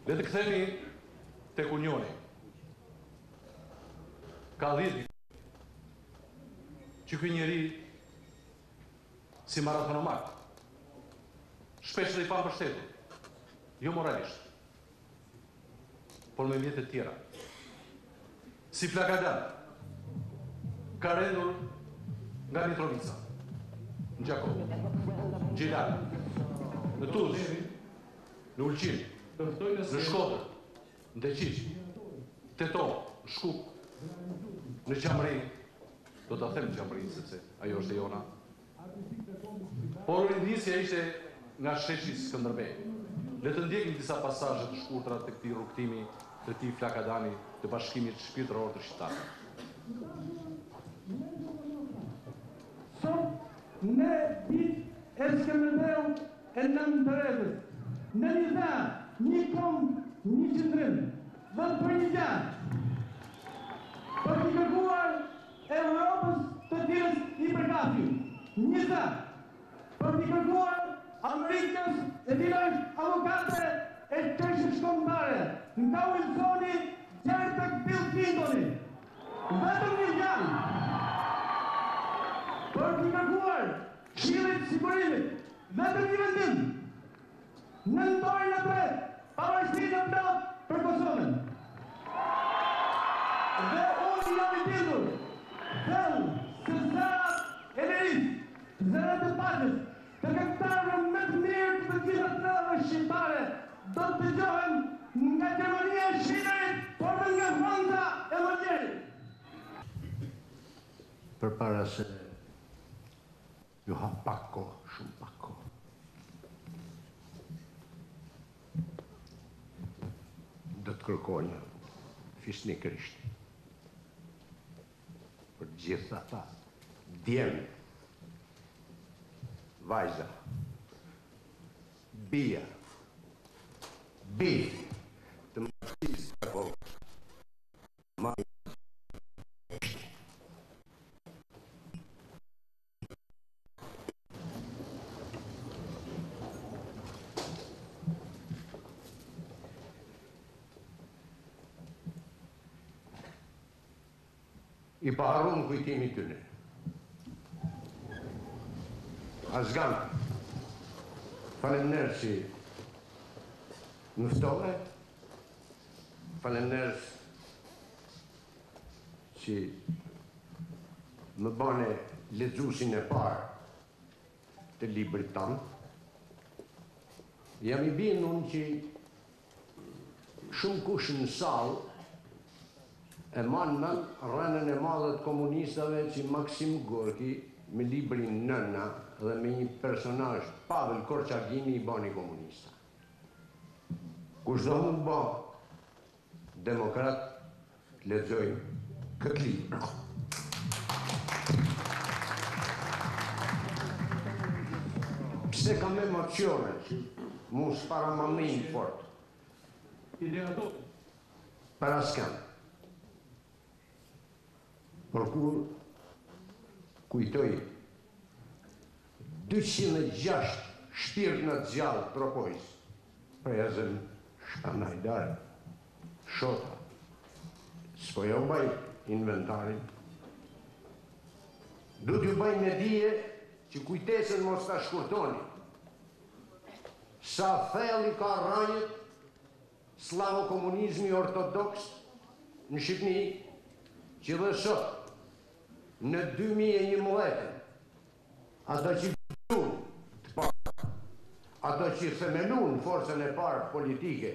Le të kthehemi tek Unioni. Ka 10 vite që ky njeri si maratonomak shpesh dhe i pa mbështetur, jo moralisht, por me mjetet tjera. Si Flakadan, ka rendur nga Mitrovica, në Gjakov, në Gjilan, në Tuzë, në Ulqin, në Shkodër, në Deqiq, Teton, në Shkup, në Qamëri, do të them Qamëri, sepse ajo është e jona. Por rindisja ishte nga sheshi Skënderbej. Le të ndjekim disa pasazhe të shkurtra të këtij rrugtimi të këtij Flakadani të bashkimit shpirtëror të shqiptarëve. Sot në ditë e Skënderbeut e Nën Terezës, në një dha, një kom, një qëndrim, vënd për një gjatë, për t'i kërkuar Europës të tjilës i përkafju, një dha, për t'i kërkuar Amerikës e tjilës avokate e qeshë shkontare, nga Wilsoni, qërë të Bill Clintoni, vetëm një gjatë, për t'i kërkuar Këshillit Sigurimit, vetëm një vendim, në ndojnë e tre, pavarësinë në plot për Kosovën. Dhe unë jam i bindur, thellë se zërat e lirisë, zërat e paqes, të këngëtarëve më të mirë të gjitha trave shqiptare, do të dëgjohen nga Gjermania e Shqipërisë, por dhe nga Franca e Maqedonisë. Përpara se ju ha pak kohë, shumë pak kohë. Do të kërkoj një fisnikërisht për gjitha ata djemë, vajza, bia, të mërësisë të kohë, i paharun kujtimi të ne. Azgan, faleminderit që mëftove, faleminderit që më bane lexuesin e parë të librit tanë. Jam i bindur që shumë kush në sallë e manë rënën e madhe të komunistave që Maksim Gorki me librin Nëna dhe me një personazh Pavel Korçagini i bani komunista. Kush do mund bë demokrat, lexoj këtë libër. Pse kam emocione, mu s'para mamin fort. Para s'kam. Por kur kujtoj 206 shpirt në të gjallë tropojës, prezën Shkanajdarë, Shota, s'po jo baj inventarin, du t'ju baj me dije që kujtesën mos ta shkurtoni. Sa thelli ka rranjët slavo-komunizmi ortodoks në Shqipni, që dhe sot, në 2011, ato që vëllun të parë, ato që themelun forcën e parë politike,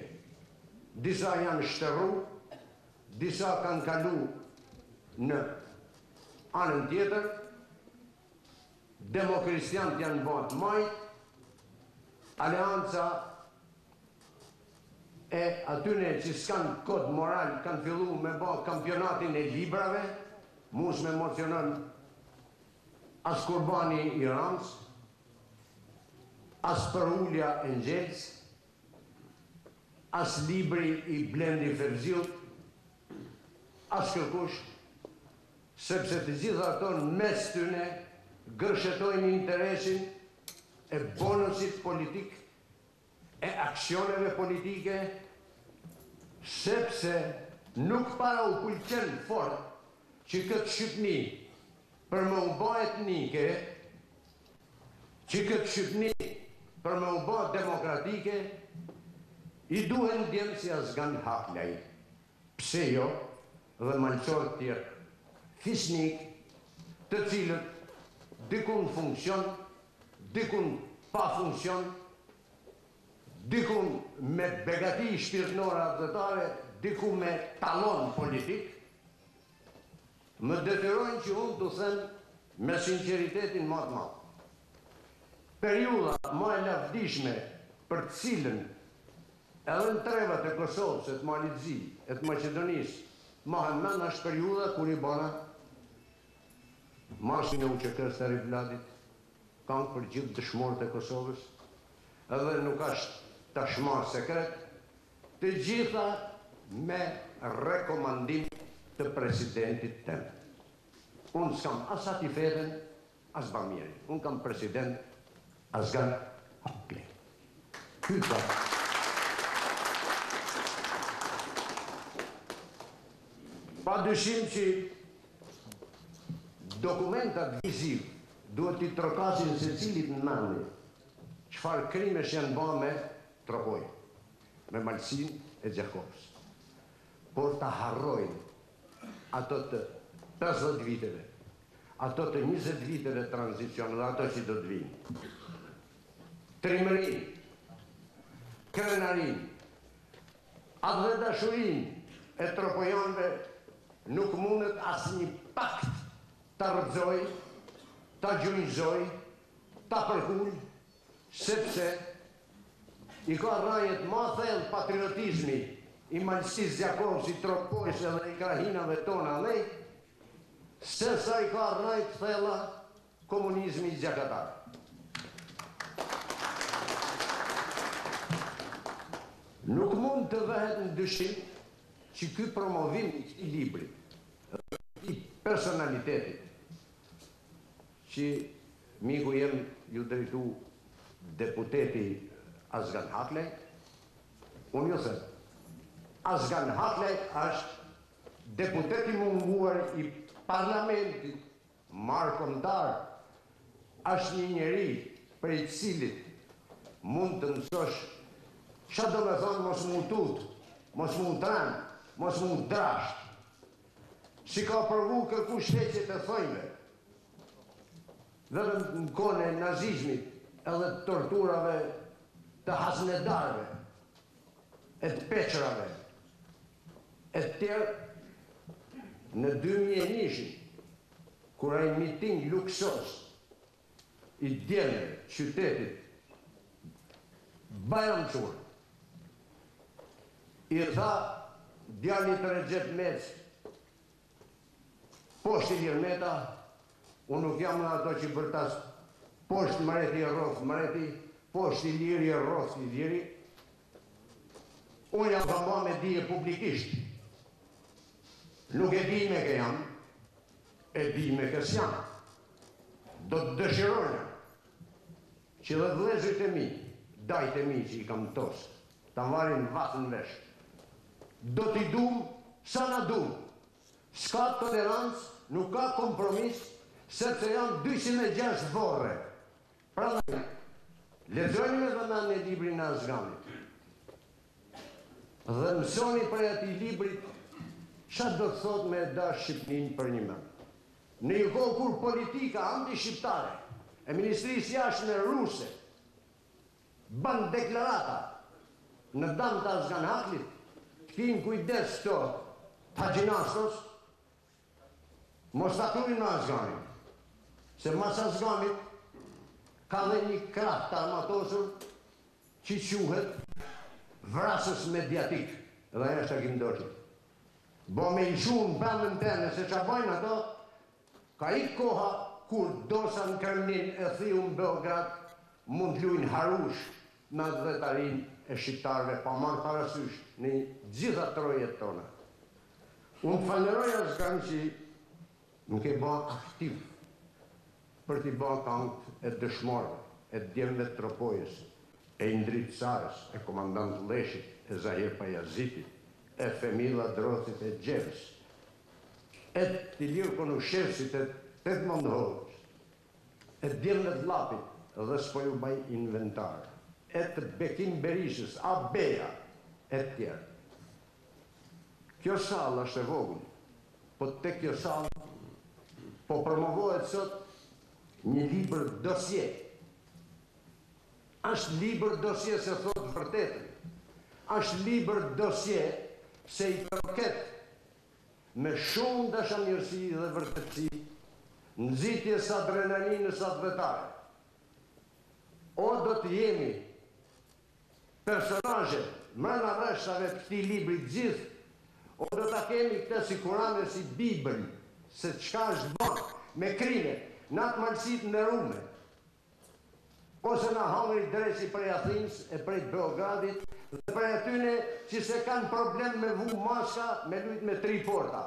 disa janë shtërru, disa kanë kalu në anën tjetër, demokristianët janë bëtë majtë, aleanca e atyne që s'kanë kod moral kanë fillu me bëtë kampionatin e librave, mus me emocionon as Kurbani i Ramës, as Përullja e Nxelës, as libri i Blendi Ferziut, as kërkush, sepse të gjitha ato në mes tyne gërshetojnë interesin e bonusit politik, e aksioneve politike, sepse nuk para u pëlqen fort që këtë Shqipni për më u bë etnike, që këtë Shqipni për më u bë demokratike, i duhen djemë si Azgan Haklaj. Pse jo dhe malqorë tjerë fisnik të cilët dikun funksion, dikun pa funksion, dikun me begati shpirtnore atëtare, dikun me talon politik, më detyrojnë që unë të them me sinceritetin më të madh. Periudha më e lavdishme për të cilën edhe në trevat e Kosovës, e të Malizi, e të Maqedonisë, mahen mend është periudha kur i bona marsin e UÇK-s të Vladit, kanë për gjithë dëshmorët e Kosovës, edhe nuk është tashmë sekret, të gjitha me rekomandim të presidentit tem. Unë s'kam as Atifeten, as Bamirin. Unë kam president Asgan Hakli. Kyka. Pa dyshim që dokumentat viziv duhet t'i trokasin se cilit në mendje çfarë krimesh janë bërë me Tropoj, me Malsin e Gjakovës. Por ta harrojnë ato të 50 viteve, ato të 20 viteve tranzicion dhe ato që do të vinë. Trimërin, krenarin, atë dhe dashurin e tropojanëve nuk mundet asë një pakt të rëdzoj, të gjunjëzoj, të përkull, sepse i ka rajet ma thellë patriotizmi i Malsis Gjakovës, i Tropojës dhe i krahinave tona nej, se sa i ka rajet thella komunizmi i Gjakatar. Nuk mund të vehet në dyshim që ky promovim i këtij libri, i personalitetit, që miku jem ju drejtu deputeti Asgan Haklej, unë ju them, Asgan Haklej është deputeti munguar i parlamentit marrëkombëtar, është një njeri prej cilit mund të mësosh çfarë do me thonë mos mu tut, mos mu tran, mos mu drasht, si ka përvu kërku shleqet e thojme, dhe në kone nazizmit edhe të torturave të hasnedarve, e të peqrave, e të tjerë, në 2001, kur ai miting luksos i djemëve qytetit Bajram Çur, i tha djalit Recep Mec, poshtë Ilir Meta, unë nuk jam në ato që bërtas poshtë Mareti e Roth Mareti, poshtë Iliri e Roth Iliri, unë jam përma me dije publikisht. Nuk e di me ke jam, e di me kës jam. Do të dëshirojnë që dhe vlezrit e mi, dajt e mi që i kam tosë, ta marin vatën vesh. Do t'i dum sa na dum. S'ka tolerancë, nuk ka kompromis, sepse janë 206 vorre. Pra në lexojnë me vëmendje në librin e Asganit. Dhe mësoni për ati librit çfarë do të thot me dash Shqipnin për një mend. Në një kohë kur politika anti-shqiptare e Ministrisë Jashtme ruse ban deklarata në dam të Asgan Haklit, të kinë kujdes këto Haxhinastos, mos ta kryejnë në Asganin, se mas Asganit ka dhe një krah të armatosur që quhet vrasës mediatik, dhe ajo është Akim. Bo me ishu në bandën tene, se që bajnë ato, ka i koha kur dosa në Kremlin e thiu në Beograd, mund të luajnë harush në dhetarin e shqiptarve, pa marrë parasysh në gjitha trojet tona. Unë falenderoj Asgan që nuk e bën aktiv për t'i bën këngë e dëshmorëve, e djemve të Tropojës, e Indrit Sarës, e komandant Leshit, e Zahir Pajazitit, e Femila Drothit e Gjevis, e Tilir Konushevsit e Tetmond Hoxhës, e djemve të Lapit dhe s'po ju baj inventar, e të Bekim Berishës, Abeja, e tjerë. Kjo sallë është e vogël, po te kjo sallë po promovohet sot një libër dosje. Është libër dosje se thotë vërtetën. Është libër dosje se i përket me shumë dashamirësi dhe vërtetësi nxitjes së adrenalinës së vetare. O do të jemi personazhe mbrana rreshtave të këtij libri gjithë, o do ta kemi këtë si Kur'an e si Bibël, se çka është bërë me krime, në atë malësit në rume. ose na hangri dresi prej Athinës e prej Beogradit, dhe prej atyne që se kanë problem me vu maska, me lujt me 3 porta.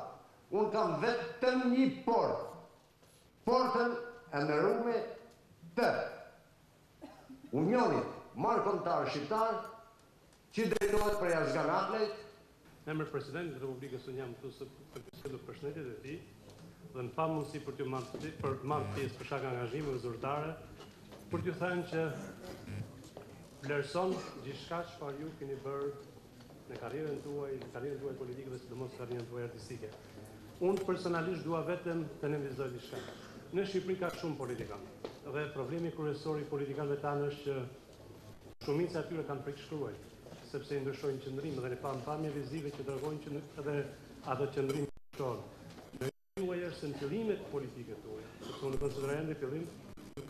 Unë kam vetëm një port. Portën e nërume të Unionit Markontar Shqiptar, që drejtohet prej Azgan Aklejt. Emër Presidenti të Republikës unë jam këtu për kështellu përshëndetjet e tij dhe në pa mundësi për të marrë pjesë për shkak angazhimeve zyrtare, për t'ju thënë që vlerëson gjithçka çfarë ju keni bërë në karrierën tuaj politike dhe sidomos karrierën tuaj artistike. Unë personalisht dua vetëm të nënvizoj diçka. Në Shqipëri ka shumë politikanë dhe problemi kryesor i politikanëve tanë është që shumica atyre kanë frikë shkruaj, sepse i ndryshojnë qëndrime dhe ne pam pamje vizive që tregojnë që edhe ato qëndrime ndryshojnë. Në juaj është se në fillimet politike tuaja, sepse unë konsideroj në fillim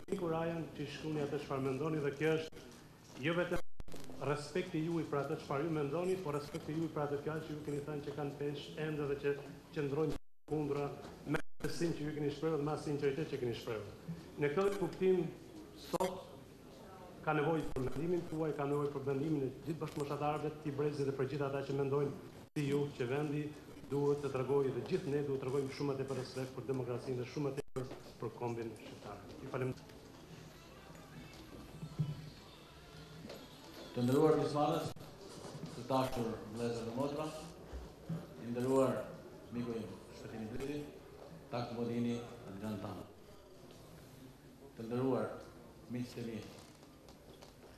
Niku Rajan që shkruni atë çfarë mendoni dhe kjo është jo vetëm respekti juaj për atë çfarë ju mendoni, por respekti juaj për atë fjalë që ju keni thënë që kanë peshë ende dhe që qëndrojnë kundra me besim që ju keni shprehur dhe me sinqeritet që keni shprehur. Në këtë kuptim sot ka nevojë për mendimin tuaj, ka nevojë për mendimin e gjithë bashkëmoshatarëve, të Brezit dhe për gjithë ata që mendojnë si ju, që vendi duhet të tregojë dhe gjithë ne duhet të tregojmë shumë më tepër respekt për demokracinë dhe shumë më tepër për kombin shqiptar. Ju falenderoj. Të nderuar pjesëmarrës, të dashur vëllezër dhe motra, i nderuar miku im Shpetini Briti, Takë Modini dhe Gjan Tana. Të nderuar miqtë e mi,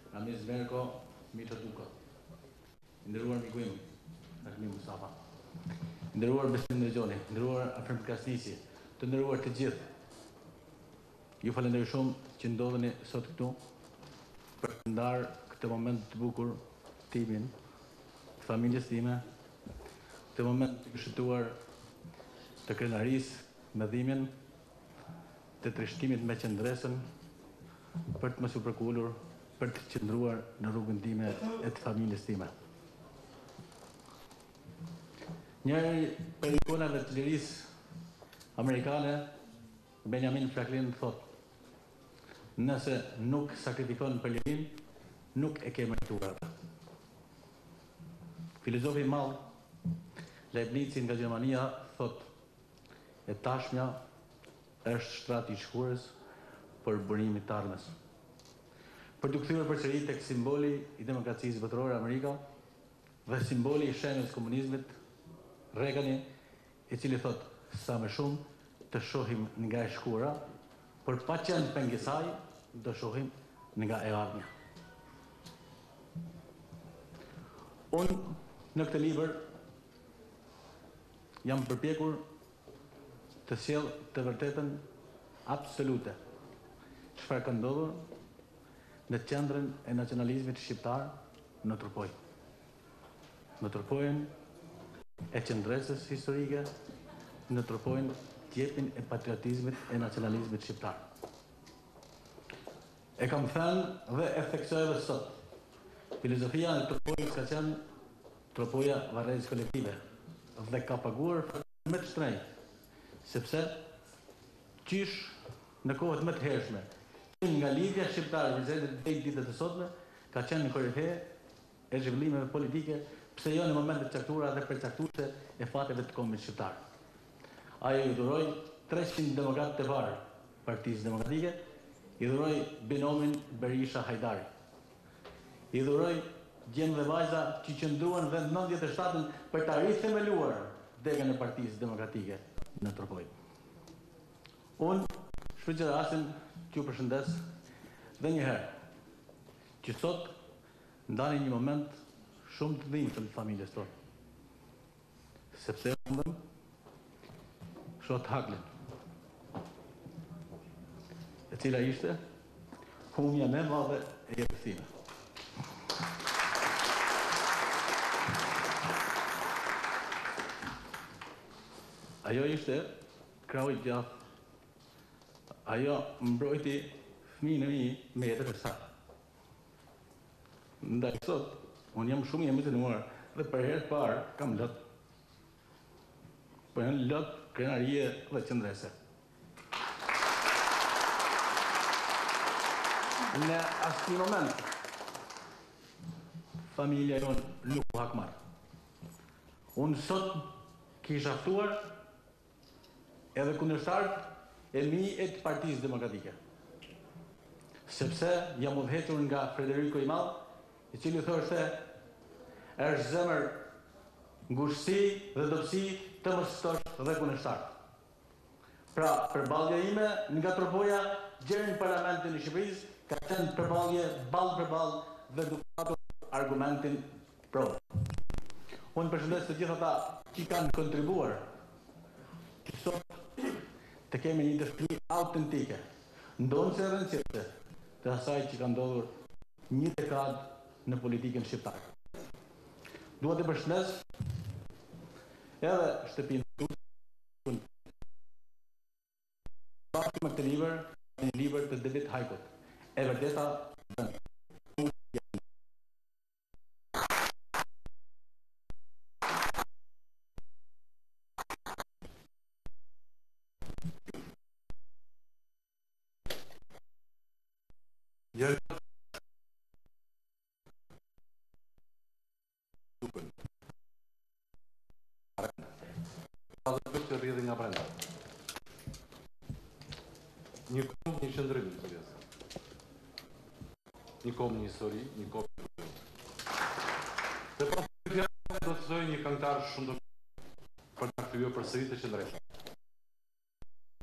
Ramiz Berko, Mito Duka. I nderuar miku im Rahmi Mustafa. I nderuar Besim Rexhoni, i nderuar Afrim Krasnisi, të nderuar të gjithë. Ju falenderoj shumë që ndodheni sot këtu për të ndarë këtë moment të bukur timin, familjes time, këtë moment të kështuar të krenarisë me dhimin, të trishtimit me qëndresën, për të mos u përkullur, për të qëndruar në rrugën time e të familjes time. Njëri për ikonave të lirisë amerikane, Benjamin Franklin thotë, nëse nuk sakrifikon për lirin, nuk e ke mërtuar ata. Filozofi i madh Leibnizi nga Gjermania thotë, e tashmja është shtrati i shkurës për burimit të ardhmes. Për të kthyer përsëri tek simboli i demokracisë botërore Amerika dhe simboli i shenjës komunizmit, Reagani, i cili thotë, sa më shumë të shohim nga e shkura, por pa qenë pengesaj, do shohim nga e ardhmja. Unë në këtë libër jam përpjekur të sjell të vërtetën absolute çfarë ka ndodhur në qendrën e nacionalizmit shqiptar në Turpoj. Në Turpojën e qendresës historike, në Turpojën tjepin e patriotizmit e nacionalizmit shqiptar. E kam thënë dhe e theksoj edhe sot. Filozofia e Turpojës ka qenë Turpoja varrezë kolektive dhe ka paguar me të shtrenjtë, sepse qysh në kohët më të hershme, nga lidhja shqiptare vizet deri ditët e sotme, ka qenë në korrife e zhvillimeve politike, pse jo në momentet caktuara dhe përcaktuese e fateve të kombit shqiptar. Ajo i dhuroi 300 demokratë të parë Partisë Demokratike, i dhuroi binomin Berisha Hajdari. I dhuroi gjemë dhe vajza që qëndruan dhe në 97-ën për ta rithemeluar degën e Partisë Demokratike në Turpoj. Unë shfrytëzoj rastin që ju përshëndes dhe një herë, që sot ndani një moment shumë të dhimbshëm të familjes tonë, sepse humbëm Shot Haglin, e cila ishte humbja më e madhe e jetës time. Ajo ishte krau i gjatë. Ajo mbrojti fëmijën e mi me jetën e saj. Ndaj sot, unë jam shumë i emocinuar dhe për herë të parë kam lot. Po janë lot krenarie dhe qëndrese. në asnjë moment familja jonë nuk u hakmar. Unë sot kisha ftuar edhe kundërshtarët e mi e të Partisë Demokratike. Sepse jam udhëhequr nga Frederico i Madh, i cili thoshte është zemër ngushësi dhe dobësi të mos ftosh dhe kundërshtar. Pra, përballja ime nga tropoja gjerë në Parlamentin e Shqipërisë ka qenë përballje ballë për ballë dhe duke patur argumentin pro. Unë përshëndes të gjithë ata që kanë kontribuar sot të kemi një dëshmi autentike, ndonëse edhe nëse të asaj që ka ndodhur një dekadë në politikën shqiptare. Dua të përshëndes edhe shtëpinë me këtë libër, një libër të David Haikut, e vërteta një kom, një qëndrim në historisë. Një kom, një histori, një kom, një historisë. Dhe pas të fjallë do të zoj një këngëtar shumë të për të aktivio për sërit të qëndrejta.